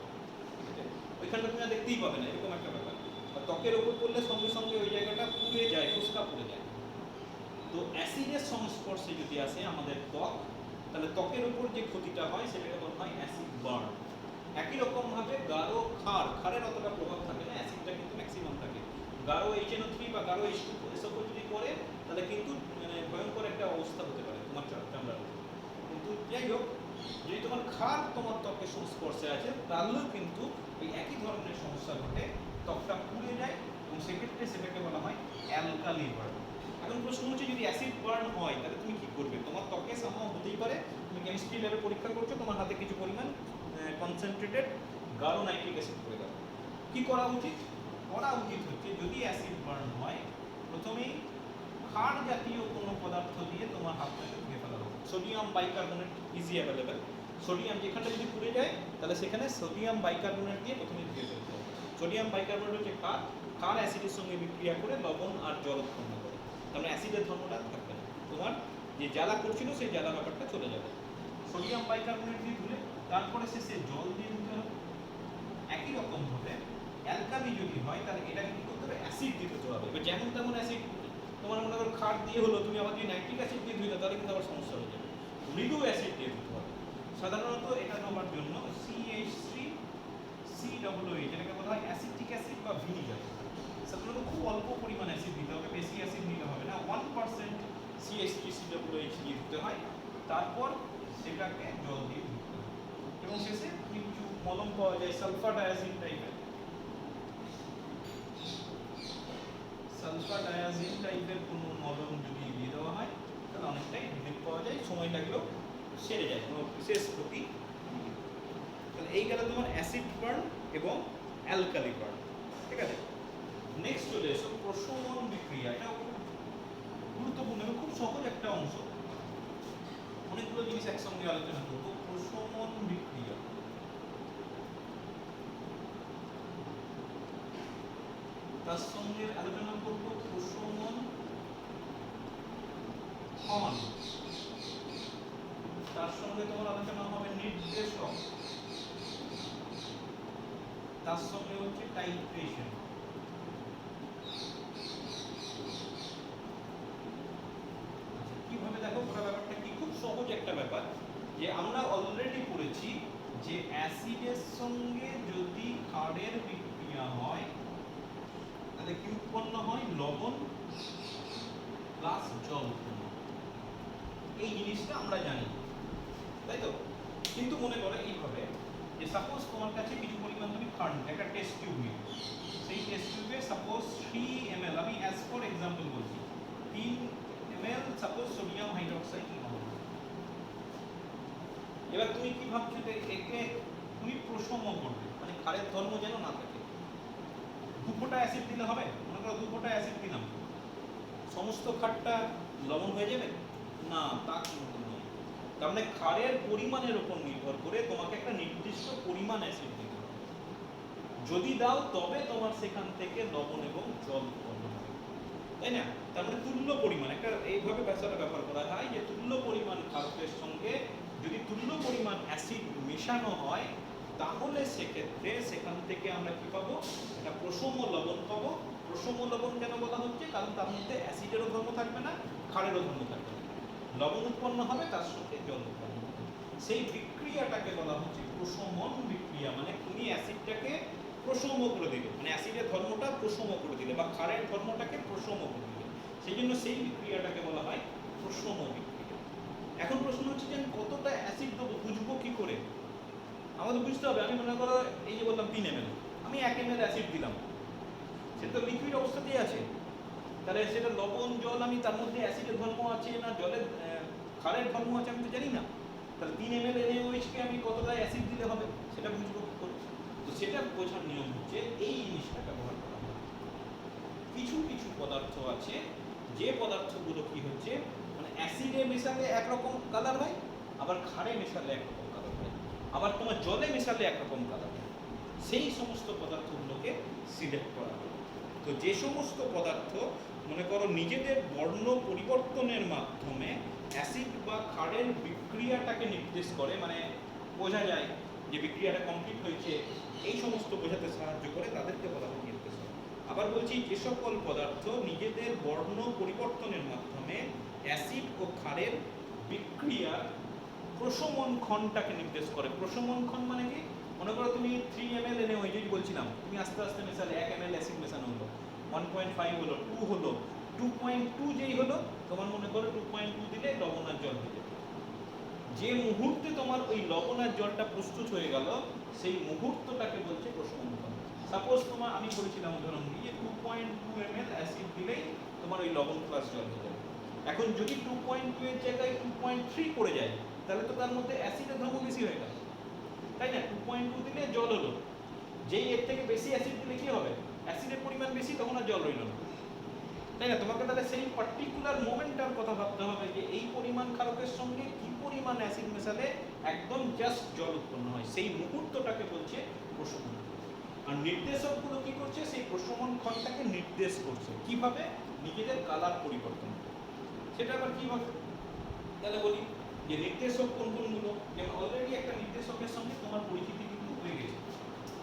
ওইখানটা তুমি আর দেখতেই পাবে না, এরকম একটা ব্যাপার। আর ত্বকের ওপর পড়লে সঙ্গে সঙ্গে ওই জায়গাটা পুড়ে যায়, ফুসকা পড়ে যায়। তো অ্যাসিডের সংস্পর্শে যদি আসে আমাদের ত্বক, তাহলে ত্বকের উপর যে ক্ষতিটা হয় সেটাকে বলা হয় অ্যাসিড বার্ন। একই রকমভাবে গাঢ় ক্ষারের অতটা প্রভাব থাকে না, অ্যাসিডটা কিন্তু ম্যাক্সিমাম থাকে। গাঢ় HNO3 বা গাঢ় H2 এসব যদি পড়ে তাহলে কিন্তু মানে ভয়ঙ্কর একটা অবস্থা হতে পারে তোমার চামড়ার। কিন্তু যাই হোক, যদি তোমার ক্ষার তোমার ত্বকের সংস্পর্শে আছে তাহলেও কিন্তু এই একই ধরনের সমস্যা ঘটে, ত্বকটা পুড়ে যায় এবং সেক্ষেত্রে সেটাকে বলা হয় অ্যালকালি বার্ন। এখন প্রশ্ন হচ্ছে যদি অ্যাসিড বার্ন হয় তাহলে তুমি কি করবে? তোমার ত্বকে সামহাও হতেই পারে, তুমি কেমিস্ট্রি ল্যাবে পরীক্ষা করছো, তোমার হাতে কিছু পরিমাণ কনসেন্ট্রেটেড গাঢ় নাইট্রিক অ্যাসিড করে দাও। কি করা উচিত? করা উচিত হচ্ছে যদি অ্যাসিড বার্ন হয় প্রথমেই ক্ষার জাতীয় কোনো পদার্থ দিয়ে তোমার হাতটাকে ধুয়ে ফেলা হবে। Sodium bicarbonate easy available, sodium যেখানটা যদি পুড়ে যায় তাহলে সেখানে সোডিয়াম বাইকার্বনেট দিয়ে প্রথমে ধুয়ে ফেলতে হবে। সোডিয়াম বাইকার্বনেট হচ্ছে ক্ষার অ্যাসিডের সঙ্গে বিক্রিয়া করে লবণ আর জল উৎপন্ন করে, তাহলে অ্যাসিডের ধর্মটা থাকবে না, তোমার যে জ্বালা করছিল সেই জ্বালা ব্যাপারটা চলে যাবে। সোডিয়াম বাইকার্বনেট দিয়ে ধুলে তারপরে শেষে জল দিয়ে দিতে হবে। একই রকমভাবে অ্যালকালি যদি হয় তাহলে এটাকে কি করতে হবে? অ্যাসিড দিতে হবে। এবার যেমন তেমন অ্যাসিড, তোমার মনে করো ক্ষার দিয়ে হলো, তুমি আবার যদি নাইট্রিক অ্যাসিড দিয়ে ধুইলে তাহলে কিন্তু আবার সমস্যা হয়ে যাবে। মৃদু অ্যাসিড দিয়ে দিতে হবে। সাধারণত এটা দেওয়ার জন্য CH3COOH, যেটাকে বলা হয় অ্যাসিটিক অ্যাসিড বা ভিনিগার, সাধারণত খুব অল্প পরিমাণ অ্যাসিড দিতে হবে, বেশি অ্যাসিড নিতে হবে না। 1% CH3COOH দিয়ে দিতে হয়, তারপর সেটাকে জল দিয়ে ধুতে হবে এবং শেষে কিছু মলম পাওয়া যায় সালফার ডায়াজিন টাইপের, সালফার ডায়াজিন টাইপের কোনো মলম যদি দিয়ে দেওয়া হয় তাহলে অনেকটাই রিলিফ পাওয়া যায়, সময় লাগলেও সেরে যায়, কোনো বিশেষ ক্ষতি। তাহলে এই গেল তোমার অ্যাসিড বার্ন এবং অ্যালকালি বার্ন, ঠিক আছে। নেক্সট চলে এসো প্রশমন বিক্রিয়া। এটা খুব গুরুত্বপূর্ণ এবং খুব সহজ একটা অংশ, অনেকগুলো জিনিস একসঙ্গে আলোচনা করবো। প্রশমন বিক্রিয়া, তার সঙ্গে আলোচনা করবো প্রশমন ক্ষণ, তার সঙ্গে তোমার আলোচনা হবে নির্দেশক, তার সঙ্গে হচ্ছে টাইট্রেশন। কিভাবে দেখো পুরো ব্যাপারটা কি? খুব সহজ একটা ব্যাপার যে আমরা অলরেডি পড়েছি যে অ্যাসিডের সঙ্গে যদি ক্ষারের বিক্রিয়া হয় তাহলে কি উৎপন্ন হয়? লবণ প্লাস জল উৎপন্ন হয়। এই জিনিসটা আমরা জানি, তাই তো? কিন্তু মনে করো এইভাবে যে সাপোজ তোমার কাছে কিছু পরিমাণ তুমি ক্ষার নিলে, একটা টেস্ট টিউব নিলে, সেই টেস্ট টিউবে সাপোজ 3 ml, আমি অ্যাজ ফর এক্সাম্পল বলছি, 3 ml সাপোজ সোডিয়াম হাইড্রোক্সাইড নেওয়া। এবার তুমি কি ভাবছো যে একে তুমি প্রসম করবে, মানে ক্ষারের ধর্ম যেন না থাকে। 2 ফোঁটা অ্যাসিড দিলে হবে? মনে করো 2 ফোঁটা অ্যাসিড দিলাম, সমস্ত ক্ষারটা লবণ হয়ে যাবে? না, তা কিন্তু নয়। তার মানে ক্ষারের পরিমাণের উপর নির্ভর করে তোমাকে একটা নির্দিষ্ট পরিমাণ অ্যাসিড দিতে হবে। যদি দাও তবে তোমার সেখান থেকে লবণ এবং জল উৎপন্ন হবে, তাই না? তার মানে তুল্য পরিমাণ, একটা এইভাবে ভাষাটা ব্যবহার করা হয় যে তুল্য পরিমাণ ক্ষারকের সঙ্গে যদি তুল্য পরিমাণ অ্যাসিড মেশানো হয় তাহলে সেক্ষেত্রে সেখান থেকে আমরা কি পাবো? একটা প্রসম লবণ পাবো। প্রসম লবণ কেন বলা হচ্ছে? কারণ তার মধ্যে অ্যাসিডেরও ধর্ম থাকবে না, ক্ষারেরও ধর্ম থাকবে না, লবণ উৎপন্ন হবে, তার সঙ্গে জল উৎপন্ন হবে। সেই বিক্রিয়াটাকে বলা হচ্ছে প্রশমন বিক্রিয়া। মানে তুমি অ্যাসিডটাকে প্রশম করে দিলে, মানে অ্যাসিডের ধর্মটা প্রশম করে দিলে বা ক্ষারের ধর্মটাকে প্রশম করে দিলে, সেই জন্য সেই বিক্রিয়াটাকে বলা হয় প্রশম বিক্রিয়া। এখন প্রশ্ন হচ্ছে যে আমি কতটা অ্যাসিড দেবো, বুঝবো কি করে? আমাদের বুঝতে হবে, আমি মনে করো এই যে বললাম 3 ml, আমি 1 ml অ্যাসিড দিলাম, সেটা তো লিকুইড অবস্থাতেই আছে, তাহলে সেটা লবণ জল, আমি তার মধ্যে অ্যাসিডের ধর্ম আছে না জলের ক্ষারের ধর্ম আছে আমি তো জানি না। তাহলে 3 ml NaOH কে আমি কতটা অ্যাসিড দিলে হবে সেটা বুঝবো কি করে? তো সেটা বোঝার নিয়ম হচ্ছে এই জিনিসটা ব্যবহার করা হয়। কিছু কিছু পদার্থ আছে যে পদার্থগুলো কি হচ্ছে, মানে অ্যাসিডে মেশালে একরকম কালার হয়, আবার ক্ষারে মেশালে একরকম কালার হয়, আবার তোমার জলে মেশালে একরকম কালার হয়। সেই সমস্ত পদার্থগুলোকে সিলেক্ট করা হয়। তো যে সমস্ত পদার্থ মনে করো নিজেদের বর্ণ পরিবর্তনের মাধ্যমে অ্যাসিড বা ক্ষারের বিক্রিয়াটাকে নির্দেশ করে, মানে বোঝা যায় যে বিক্রিয়াটা কমপ্লিট হয়েছে, এই সমস্ত বোঝাতে সাহায্য করে, তাদেরকে বলা হয় নির্দেশক। আবার বলছি, যে সকল পদার্থ নিজেদের বর্ণ পরিবর্তনের মাধ্যমে অ্যাসিড ও ক্ষারের বিক্রিয়ার প্রশমন ক্ষণটাকে নির্দেশ করে। প্রশমন ক্ষণ মানে কি? মনে করো তুমি 3 ml NaOH যেই বলছিলাম, তুমি আস্তে আস্তে মেশালে, 1 ml অ্যাসিড মেশানো হলো, 1.5 হলো, 2 হলো, 2.2 যেই হলো, তোমার মনে করো 2.2 দিলে লবণ আর জল হয়ে যাবে। যে মুহূর্তে তোমার ওই লবণ আর জলটা প্রস্তুত হয়ে গেল, সেই মুহূর্তটাকে বলছে প্রশমন ক্ষণ। সাপোজ তোমার, আমি বলেছিলাম উদাহরণ দিয়ে, 2.2 ml অ্যাসিড দিলেই তোমার ওই লবণ প্লাস জল হয়ে যাবে। এখন যদি 2.2 এর জায়গায় 2.3 পড়ে যায়, তাহলে তো তার মধ্যে অ্যাসিডের ধর্ম বেশি হয়ে গেল, তাই না? 2.2 দিলে জল হলো, যেই এর থেকে বেশি অ্যাসিড দিলে কি হবে? অ্যাসিডের পরিমাণ বেশি, তখন আর জল রইল না, তাই না? তোমাকে তাহলে সেই পার্টিকুলার মোমেন্টটার কথা ভাবতে হবে যে এই পরিমাণ ক্ষারকের সঙ্গে কি পরিমাণ অ্যাসিড মেশালে একদম জাস্ট জল উৎপন্ন হয়, সেই মুহূর্তটাকে বলছে প্রশমন। আর নির্দেশকগুলো কি করছে? সেই প্রশমন ক্ষণটাকে নির্দেশ করছে। কিভাবে? নিজেদের কালার পরিবর্তন করে। সেটা আবার কিভাবে? তাহলে বলি যে নির্দেশক কোন কোনগুলো। যেমন অলরেডি একটা নির্দেশকের সঙ্গে তোমার পরিচিতি কিন্তু হয়ে গেছে,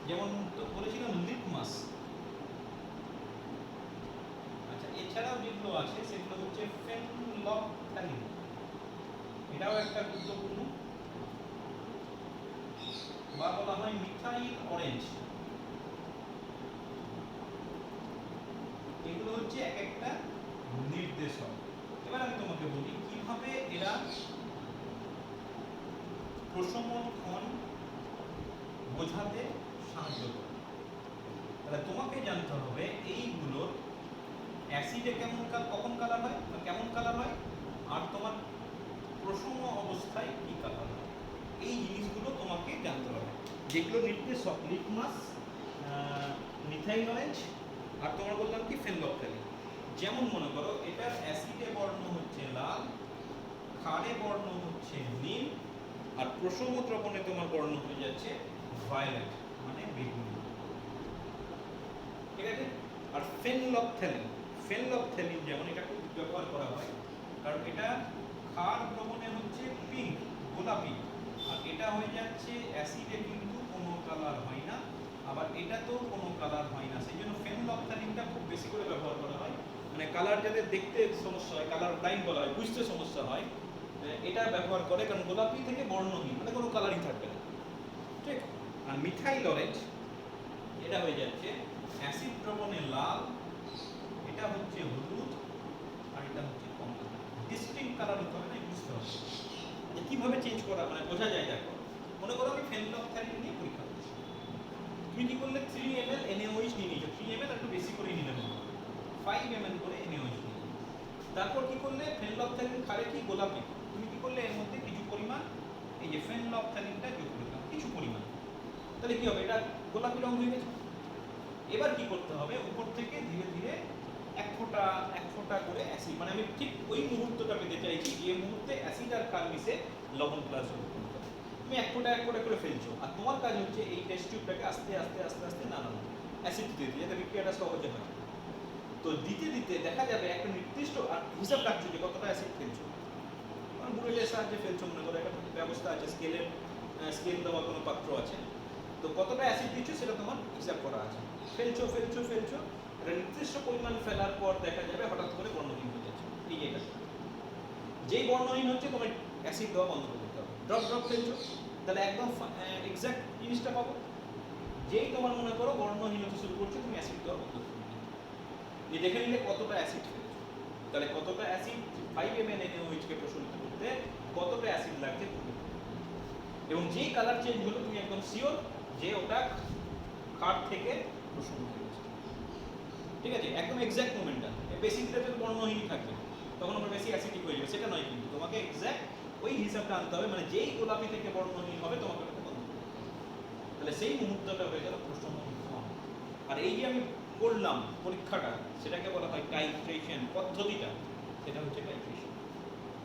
যেমন বলেছিলাম লিটমাস। আচ্ছা, এছাড়াও যেগুলো আছে সেগুলো হচ্ছে ফেনলফথ্যালিন, এটাও একটা গুরুত্বপূর্ণ, বা বলা হয় মিথাইল অরেঞ্জ। এগুলো হচ্ছে এক একটা নির্দেশক। এবার আমি তোমাকে বলি কিভাবে এরা প্রশমন ক্ষণ বোঝাতে সাহায্য করে। তাহলে তোমাকে জানতে হবে এইগুলোর অ্যাসিডে কখন কালার হয়, কেমন কালার হয়, আর তোমার প্রশম অবস্থায় কি কালার হয়, এই জিনিসগুলো তোমাকে জানতে হবে। যেগুলো নির্দেশক, লিটমাস, মিথাইল অরেঞ্জ, আর তোমার বললাম কি ফেনলফথ্যালিন। যেমন মনে করো এটার অ্যাসিডে বর্ণ হচ্ছে লাল, ক্ষারে বর্ণ হচ্ছে নীল, আর প্রশম দ্রবণে তোমার বর্ণ হয়ে যাচ্ছে ভায়োলেট, মানে বেগুনি, ঠিক আছে? আর ফেনলফথ্যালিন, ফেনলফথ্যালিন যেমন এটা খুব ব্যবহার করা হয়, কারণ এটা ক্ষার দ্রবণে হচ্ছে পিঙ্ক, গোলাপি, আর এটা হয়ে যাচ্ছে অ্যাসিডে কিন্তু কোনো কালার হয় না, আবার এটাতেও কোনো কালার হয় না। সেই জন্য ফেনলফথ্যালিনটা খুব বেশি করে ব্যবহার করা হয়, মানে কালার যাদের দেখতে সমস্যা হয়, কালার ব্লাইন্ড বলা হয়, বুঝতে সমস্যা হয়, এটা ব্যবহার করে। কারণ গোলাপি থেকে বর্ণহীন, মানে কোনো কালারই থাকবে না, ঠিক? আর মিথাইল অরেঞ্জ এটা হয়ে যাচ্ছে অ্যাসিড দ্রবণে লাল, এটা হচ্ছে হলুদ, আর এটা হচ্ছে কমলা। ডিস্টিংক্ট কালার হতে হবে না, বুঝতে হবে যে কীভাবে চেঞ্জ করা মানে বোঝা যায়। দেখো মনে করো আমি ফেনলফথ্যালিন নিয়ে পরীক্ষা করছি, তুমি কি করলে 3 ml NaOH নিয়ে নিয়েছো, 3 ml একটু বেশি করে নিলে মনে হয় 5 ml করে NaOH নিয়ে। তারপর কি করলে ফেনলফথ্যালিন খারে কি গোলাপি, তুমি কি করলে এর মধ্যে কিছু পরিমাণ এই যে ফেনলফথ্যালিনটা যোগ করে দিলাম কিছু পরিমাণ, তাহলে কি হবে এটা গোলাপি রং হয়ে গেছে। এবার কি করতে হবে, উপর থেকে ধীরে ধীরে এক ফোঁটা করে অ্যাসিড, মানে আমি ঠিক ওই মুহূর্তটা পেতে চাইছি যে মুহূর্তে অ্যাসিড আর ক্ষার মিশে লবণ প্লাস হলুদ। তুমি এক ফোঁটা করে ফেলছো, আর তোমার কাজ হচ্ছে এই টেস্ট টিউবটাকে আস্তে আস্তে নাড়ানো, অ্যাসিড দিতে দিয়ে যাতে বিক্রিয়াটা সহজে হয়। তো দিতে দিতে দেখা যাবে একটা নির্দিষ্ট হিসাব রাখছো যে কতটা অ্যাসিড ফেলছো, মানে বুলেটের সাহায্যে ফেলছো, মনে করো একটা ব্যবস্থা আছে, স্কেল দেওয়া কোনো পাত্র আছে, তো কতটা অ্যাসিড দিচ্ছ সেটা তোমার হিসাব করা আছে। ফেলছো একটা নির্দিষ্ট পরিমাণ ফেলার পর দেখা যাবে হঠাৎ করে বর্ণহীন হয়ে যাচ্ছে। এই যে এটা যেই বর্ণহীন হচ্ছে তোমার অ্যাসিড দেওয়া বন্ধ করে দিতে হবে। ড্রপ ফেলছো তাহলে একদম এক্সাক্ট জিনিসটা পাবো। যেই তোমার মনে করো বর্ণহীন হতে শুরু করছে তুমি অ্যাসিড দেওয়া বন্ধ করে দিতে, যে দেখে নিলে কতটা অ্যাসিড ফেলছো, তাহলে কতটা অ্যাসিড 5 ml NaOH কে প্রশমিত করতে কতটা অ্যাসিড লাগছে, এবং যেই কালার চেঞ্জ হলো তুমি একদম শিওর যে ওটা ক্ষার থেকে প্রশম হয়ে গেছে। ঠিক আছে, একদম এক্সাক্ট মোমেন্টটা। বেশি দিলে তো বর্ণহীন থাকবে, তখন আমরা বেশি অ্যাসিডিক হয়ে যাবে, সেটা নয়, কিন্তু তোমাকে এক্সাক্ট ওই হিসাবটা আনতে হবে, মানে যেই গোলাপি থেকে বর্ণহীন হবে তোমাকে ওটা বন্ধ করতে হবে। তাহলে সেই মুহূর্তটা হয়ে গেল প্রশমন ক্ষণ। আর এই যে আমি করলাম পরীক্ষাটা, সেটাকে বলা হয় টাইট্রেশন পদ্ধতিটা, সেটা হচ্ছে টাইট্রেশন।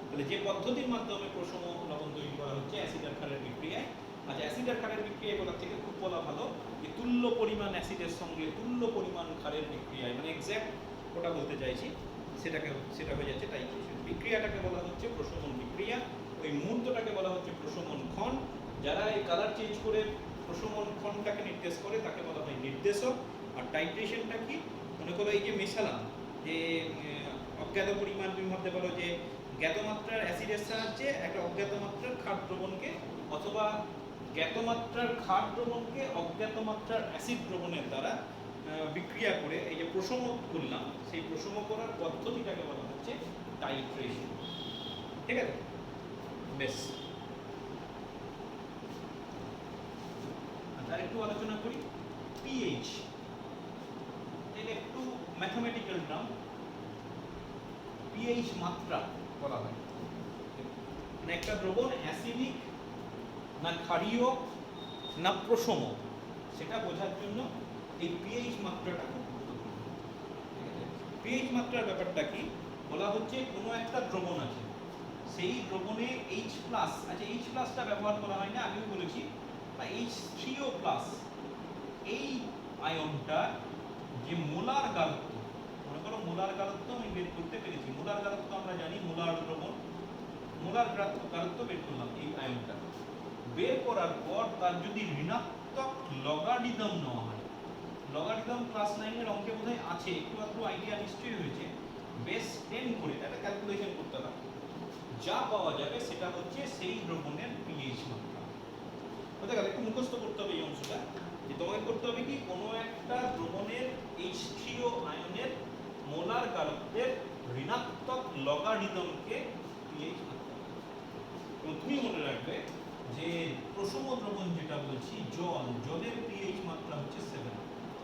তাহলে যে পদ্ধতির মাধ্যমে প্রশম লবণ তৈরি করা হচ্ছে অ্যাসিড আর ক্ষারের বিক্রিয়ায়। আচ্ছা, অ্যাসিড আর ক্ষারের বিক্রিয়া বলার থেকে খুব বলা ভালো যে তুল্য পরিমাণ অ্যাসিডের সঙ্গে তুল্য পরিমাণ ক্ষারের বিক্রিয়ায়, মানে এক্স্যাক্ট ওটা বলতে চাইছি, সেটা হয়ে যাচ্ছে টাইট্রেশন। বিক্রিয়াটাকে বলা হচ্ছে প্রশমন বিক্রিয়া, ওই মুহূর্তটাকে বলা হচ্ছে প্রশমন ক্ষণ। যারা এই কালার চেঞ্জ করে প্রশমন ক্ষণটাকে নির্দেশ করে তাকে বলা হয় নির্দেশক। আর টাইট্রেশনটা কি, মনে করো এই যে মেশালাম, যে অজ্ঞাত পরিমাণ, তুমি ভাবতে পারো যে জ্ঞাত মাত্রার অ্যাসিডের সাহায্যে একটা অজ্ঞাত মাত্রার ক্ষার দ্রবণকে, অথবা জ্ঞাত মাত্রার ক্ষার দ্রবণকে অজ্ঞাত মাত্রার অ্যাসিড দ্রবণের দ্বারা বিক্রিয়া করে এই যে প্রশম করলাম, সেই প্রশম করার পদ্ধতিটাকে বলা হচ্ছে টাইট্রেশন। ঠিক আছে, বেশ। আর একটু আলোচনা করি পিএইচ। এটা একটু ম্যাথমেটিক্যাল টার্ম, পিএইচ মাত্রা বলা হয়। মানে একটা দ্রবণ অ্যাসিডিক না ক্ষারীয় না প্রশম, সেটা বোঝার জন্য এই পিএইচ মাত্রাটা খুব গুরুত্বপূর্ণ। পিএইচ মাত্রার ব্যাপারটা কি, বলা হচ্ছে কোনো একটা দ্রবণ আছে, সেই দ্রবণে H+, আচ্ছা H+টা ব্যবহার করা হয় না, আগেও বলেছি, বা H3O+, এই আয়নটা যে মোলার গাঢ়ত্ব, মনে করো মোলার গাঢ়ত্ব আমি বের করতে পেরেছি, মোলার গাঢ়ত্ব আমরা জানি, মোলার দ্রবণ, মোলার গাঢ়ত্ব বের করলাম, এই আয়নটা বের করার পর তার যদি ঋণাত্মক লগারিদম নেওয়া হয়, লগারিদম ক্লাস 9 এর অঙ্কে বোধহয় আছে, একটু আইডিয়া নিশ্চয়ই হয়েছে, বেস 10 করে একটা ক্যালকুলেশন করতে হবে, যা পাওয়া যাবে সেটা হচ্ছে সেই দ্রবণের পিএইচ মাত্রা। বুঝতে গেল, একটু মুখস্থ করতে হবে এই অংশটা, যে তোমাকে করতে হবে কি, কোনো একটা দ্রবণের H3O আয়নের মোলার গাঢ়ত্বের ঋণাত্মক লগারিদমকে পিএইচ মাত্রা। এবং তুমি মনে রাখবে যে প্রশম দ্রবণ যেটা বলছি, জলের পিএইচ মাত্রা হচ্ছে 7।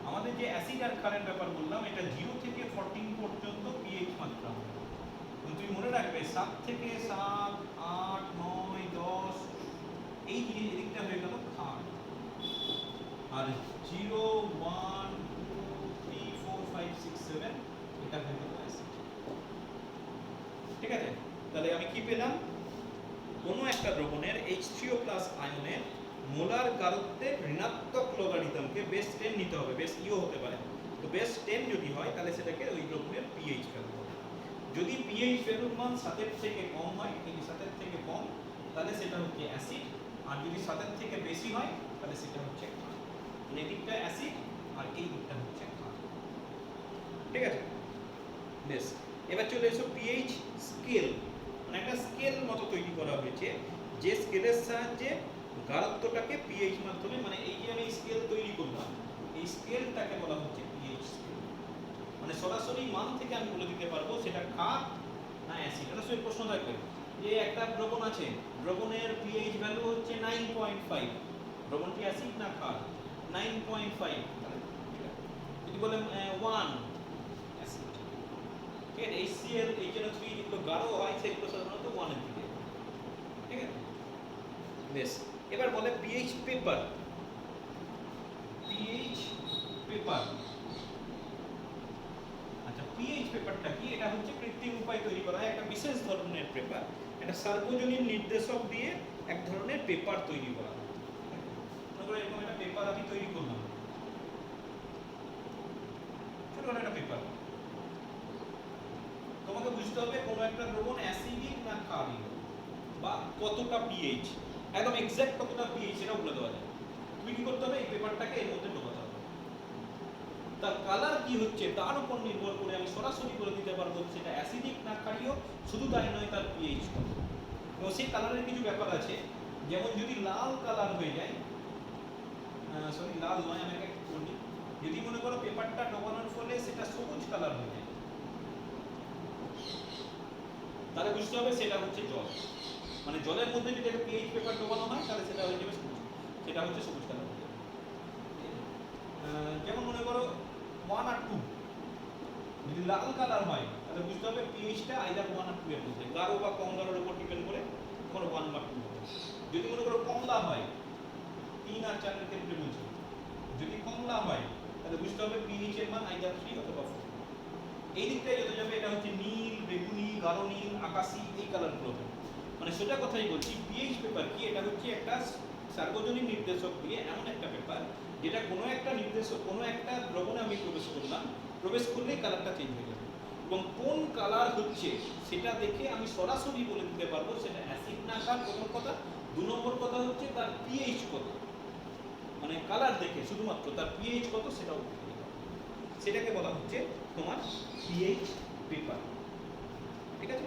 আমাদের যে অ্যাসিড আর ক্ষারের ব্যাপার বললাম, এটা 0 থেকে 14 পর্যন্ত পিএইচ মাত্রা। তুমি মনে রাখবে 7 থেকে 7, 8, 9, 10 এই এদিকটা হয়ে গেল ক্ষার, আর 0, 1, 2, 3, 4, 5, 6, 7 এটা হয়ে গেল অ্যাসিড। ঠিক আছে, তাহলে আমি কি পেলাম, কোনো একটা দ্রবণের H3O+ আয়নের মোলার গাঢ়ত্বের ঋণাত্মক লগারিদমকে বেস 10 নিতে হবে, বেস ইও হতে পারে, তো বেস 10 যদি হয় তাহলে সেটাকে ওই দ্রবণের পিএইচ ভ্যালু হবে। যদি পিএইচ ভ্যালুর মান 7 এর থেকে কম হয়, এই 7 এর থেকে কম, তাহলে সেটা হচ্ছে অ্যাসিড, আর যদি 7 এর থেকে বেশি হয় তাহলে সেটা হচ্ছে ক্ষার। মানে এই দিকটা অ্যাসিড আর এই দিকটা হচ্ছে ক্ষার। ঠিক আছে, বেশ। এবার চলে এসো পিএইচ স্কেল। মানে একটা স্কেল মতো তৈরি করা হয়েছে, যে স্কেলের সাহায্যে গাঢ়ত্বটাকে পিএইচ মাধ্যমে, মানে এই যে আমি বললাম, এই স্কেলটাকে বলা হচ্ছে পিএইচ স্কেল। মানে সরাসরি মান থেকে আমি বলে দিতে পারবো সেটা ক্ষার না অ্যাসিড। এটা সেই প্রশ্ন থাকবে যে একটা দ্রবণ আছে, দ্রবণের পিএইচ ভ্যালু হচ্ছে 9.5, দ্রবণটি অ্যাসিড না ক্ষার? 9.5। যদি বলেন 1 অ্যাসিড, ঠিক আছে, HCl HNO3 যেগুলো গাঢ় হয় সেগুলো সাধারণত 1 এর দিকে, ঠিক আছে। বেশ, এবার বলে পিএইচ পেপার। পিএইচ পেপার, আচ্ছা পিএইচ পেপারটা কি? এটা হচ্ছে কৃত্রিম উপায়ে তৈরি করা হয় একটা বিশেষ ধরনের পেপার। এটা সার্বজনীন নির্দেশক দিয়ে এক ধরনের পেপার তৈরি করা হয়। মনে করো এরকম একটা পেপার আমি তৈরি করলাম, ছোট একটা পেপার। তোমাকে বুঝতে হবে কোন একটা দ্রবণ অ্যাসিডিক না ক্ষারীয়, বা কতটা পিএইচ, একদম এক্সাক্ট কতটা পিএইচ সেটা বলে দেওয়া যায়। তুমি কি করতে হবে? এই পেপারটাকে এর মধ্যে ঢোকাতে হবে। তার কালার কি হচ্ছে তার উপর নির্ভর করে আমি সরাসরি বলে দিতে পারবো সেটা অ্যাসিডিক না ক্ষারীয়। শুধু তাই নয়, তার পিএইচ কত। তো সেই কালারের কিছু ব্যাপার আছে, যেমন যদি লাল কালার হয়ে যায়, সরি লাল নয়, আমি একটা বলি, যদি মনে করো পেপারটা ডোবানোর ফলে সেটা সবুজ কালার হয়ে যায়, তাহলে বুঝতে হবে সেটা হচ্ছে জল। মানে জলের মধ্যে যদি একটা পিএইচ পেপার ডোবানো হয় তাহলে সেটা হয়ে যাবে সবুজ, সেটা হচ্ছে সবুজ কালার হয়ে যাবে। যেমন মনে করো 1 আর 2, যদি লাল কালার হয় তাহলে বুঝতে হবে পিএইচটা আইদার 1 আর 2 এর মধ্যে, গাঢ় বা কম গাঢ়ের উপর ডিপেন্ড করে কোনো 1 বা 2 হবে। যদি মনে করো কমলা হয়, 3 আর 4 এর ক্ষেত্রে বলছি, যদি কমলা হয় তাহলে বুঝতে হবে পিএইচ এর মান আইদার 3 অথবা 4। এই দিকটাই যত যাবে এটা হচ্ছে নীল, বেগুনি, গাঢ় নীল, আকাশি, এই কালারগুলো হবে। মানে সেটা কথাই বলছি, পিএইচ পেপার কি? এটা হচ্ছে একটা সার্বজনীন নির্দেশক দিয়ে এমন একটা পেপার যেটা কোনো একটা নির্দেশক, কোনো একটা দ্রবণে আমি প্রবেশ করলাম, প্রবেশ করলেই কালারটা চেঞ্জ হয়ে যাবে। এবং কোন কালার হচ্ছে সেটা দেখে আমি সরাসরি বলে দিতে পারবো সেটা অ্যাসিড না ক্ষার, প্রথম কথা। 2 নম্বর কথা হচ্ছে তার পিএইচ কত, মানে কালার দেখে শুধুমাত্র তার পিএইচ কত সেটাও বলতে পারবো। সেটাকে বলা হচ্ছে তোমার পিএইচ পেপার, ঠিক আছে।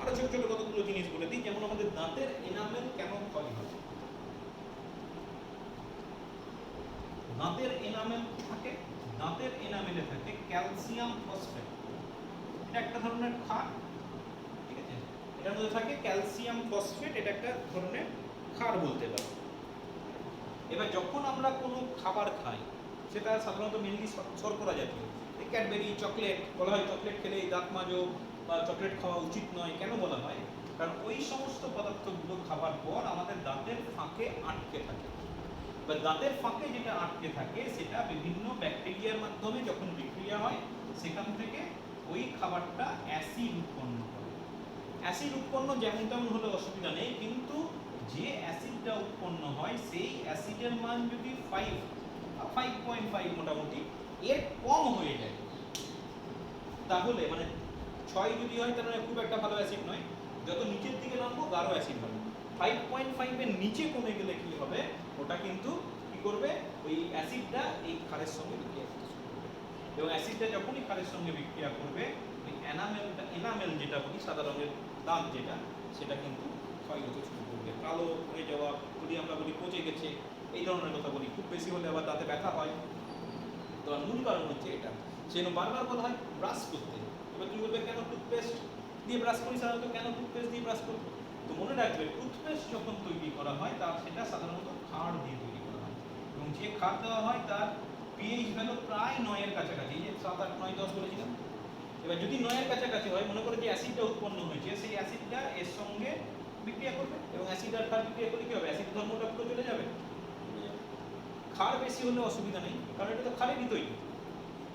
আরো ছোট ছোট কতগুলো জিনিস বলে দিই, যেমন আমাদের দাঁতের এনামেল কেন ক্ষয় হয়। দাঁতের এনামেল থাকে, দাঁতের এনামেলে থাকে ক্যালসিয়াম ফসফেট, এটা একটা ধরনের ক্ষার, ঠিক আছে। এটার মধ্যে থাকে ক্যালসিয়াম ফসফেট, এটা একটা ধরনের ক্ষার বলতে পারো। এবার যখন আমরা কোনো খাবার খাই, সেটা সাধারণত মেনলি শর্করা জাতীয়, ক্যাডবেরি, চকলেট, বলা হয় চকলেট খেলে দাঁত মাজো বা চকলেট খাওয়া উচিত নয়। কেন বলা হয়? কারণ ওই সমস্ত পদার্থগুলো খাবার পর আমাদের দাঁতের ফাঁকে আটকে থাকে। বা দাঁতের ফাঁকে যেটা আটকে থাকে সেটা বিভিন্ন ব্যাকটেরিয়ার মাধ্যমে যখন বিক্রিয়া হয় সেখান থেকে ওই খাবারটা অ্যাসিড উৎপন্ন করে। অ্যাসিড উৎপন্ন যেমন তেমন হলে অসুবিধা নেই, কিন্তু যে অ্যাসিডটা উৎপন্ন হয় সেই অ্যাসিডের মান যদি 5.5 মোটামুটি এর কম হয়ে যায়, তাহলে মানে 6 যদি হয় তাহলে খুব একটা ভালো অ্যাসিড নয়, যত নিচের দিকে নামবো গাঢ় অ্যাসিড হবে। 5.5 এর নিচে কমে গেলে কি হবে, ওটা কিন্তু কি করবে, ওই অ্যাসিডটা এই ক্ষারের সঙ্গে বিক্রিয়া করতে শুরু করবে। এবং অ্যাসিডটা যখনই ক্ষারের সঙ্গে বিক্রিয়া করবে, ওই এনামেল যেটা বলি, সাদা রঙের দাঁত যেটা, সেটা কিন্তু ক্ষয় হতে শুরু করবে, কালো হয়ে যাওয়া, যদি আমরা বলি পচে গেছে, এই ধরনের কথা বলি। খুব বেশি হলে আবার দাঁতে ব্যথা হয়। তো মূল কারণ হচ্ছে এটা। সেই জন্য বারবার বলা হয় ব্রাশ করতে। এবার তুমি বলবে কেন টুথপেস্ট দিয়ে ব্রাশ করি, সাধারণত কেন টুথপেস্ট দিয়ে ব্রাশ করবো? তো মনে রাখবে, টুথপেস্ট যখন তৈরি করা হয় তার সেটা সাধারণত ক্ষার দিয়ে তৈরি করা হয়, এবং যে ক্ষার দেওয়া হয় তার পিএইচ ভ্যালু প্রায় 9 এর কাছাকাছি, যে 7, 8, 9, 10 বলেছিলাম। এবার যদি 9 এর কাছাকাছি হয়, মনে করো যে অ্যাসিডটা উৎপন্ন হয়েছে, সেই অ্যাসিডটা এর সঙ্গে বিক্রিয়া করবে, এবং অ্যাসিড আর ক্ষার বিক্রিয়া করলে কি হবে, অ্যাসিড ধর্মটা পুরো চলে যাবে। ক্ষার বেশি হলে অসুবিধা নেই, কারণ এটা তো ক্ষারেরই তৈরি।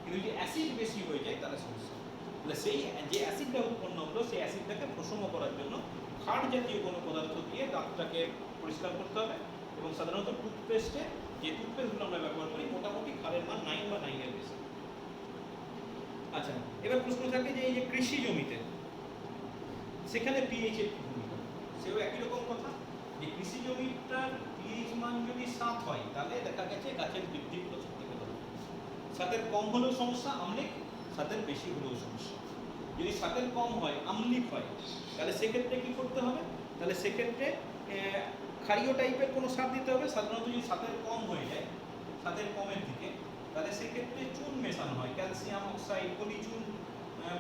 কিন্তু যদি অ্যাসিড বেশি হয়ে যায় তাহলে সমস্যা। তাহলে সেই যে অ্যাসিডটা উৎপন্ন হলো সেই অ্যাসিডটাকে প্রশম করার জন্য ক্ষার জাতীয় কোনো পদার্থ দিয়ে দাঁতটাকে পরিষ্কার করতে হবে। এবং সাধারণত টুথপেস্টে, যে টুথপেস্টগুলো আমরা ব্যবহার করি, মোটামুটি ক্ষারের মান 9 বা 9 এর বেশি। আচ্ছা, এবার প্রশ্ন থাকে যে এই যে কৃষি জমিতে, সেখানে পিএইচ এর কি ভূমিকা? সেও একই রকম কথা, যে কৃষি জমিটার পিএইচ মান যদি 7 হয় তাহলে দেখা গেছে গাছের বৃদ্ধিগুলো সব থেকে ভালো। 7 কম হলেও সমস্যা আম্লিক, 7 বেশি হলেও সমস্যা। যদি 7 কম হয়, আম্লিক হয়, তাহলে সেক্ষেত্রে কি করতে হবে? তাহলে সেক্ষেত্রে ক্ষারীয় টাইপের কোনো সার দিতে হবে। সাধারণত যদি 7 কম হয়ে যায়, ছাদের কমের দিকে, তাহলে সেক্ষেত্রে চুন মেশানো হয়, ক্যালসিয়াম অক্সাইড, পলিচুন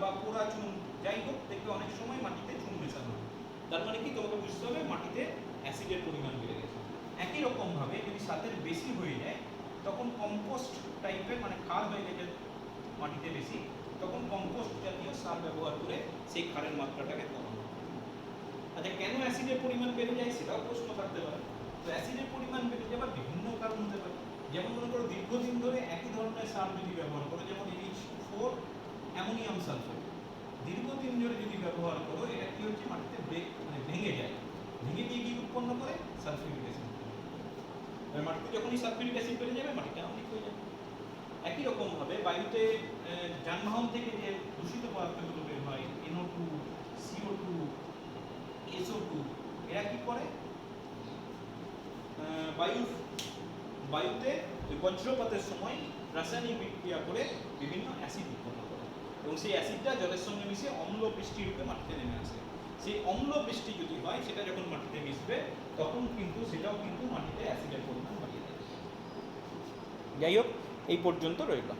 বা পোড়া চুন, যাই হোক দেখবে অনেক সময় মাটিতে চুন মেশানো হয়। তার মানে কি তোমাকে বুঝতে হবে মাটিতে অ্যাসিডের পরিমাণ বেড়ে গেছে। একই রকমভাবে যদি সাতের বেশি হয়ে যায় তখন কম্পোস্ট টাইপের, মানে ক্ষার হয়ে গেছে মাটিতে বেশি, তখন কম্পোস্ট জাতীয় সার ব্যবহার করে সেই ক্ষারের মাত্রাটাকে কমানো। আচ্ছা, কেন অ্যাসিডের পরিমাণ বেড়ে যায় সেটাও প্রশ্ন থাকতে পারে। তো অ্যাসিডের পরিমাণ বেড়ে যাবার বিভিন্ন কারণ হতে পারে। যেমন মনে করো দীর্ঘদিন ধরে একই ধরনের সার যদি ব্যবহার করো, যেমন H4 অ্যামোনিয়াম সালফেট, দীর্ঘদিন ধরে যদি ব্যবহার করো, এটা কি হচ্ছে মাটিতে মানে ভেঙে যায়, ভেঙে গিয়ে কি উৎপন্ন করে সালফিউরিক অ্যাসিড। মাটিতে যখনই সালফিউরিক অ্যাসিড বেড়ে যাবে মাটিটা অনেক হয়ে যাবে। একই রকমভাবে বায়ুতে যানবাহন থেকে যে দূষিত পদার্থগুলো বের হয়, NO2, CO2, SO2, এরা কি করে বায়ুতে বজ্রপাতের সময় রাসায়নিক বিক্রিয়া করে বিভিন্ন অ্যাসিড উৎপন্ন করে, এবং সেই অ্যাসিডটা জলের সঙ্গে মিশে অম্ল বৃষ্টি রূপে মাটিতে নেমে আসে। সেই অম্ল বৃষ্টি যদি হয়, সেটা যখন মাটিতে মিশবে তখন কিন্তু সেটাও কিন্তু মাটিতে অ্যাসিডের পরিমাণ বাড়িয়ে দেয়। যাই হোক, এই পর্যন্ত রইল।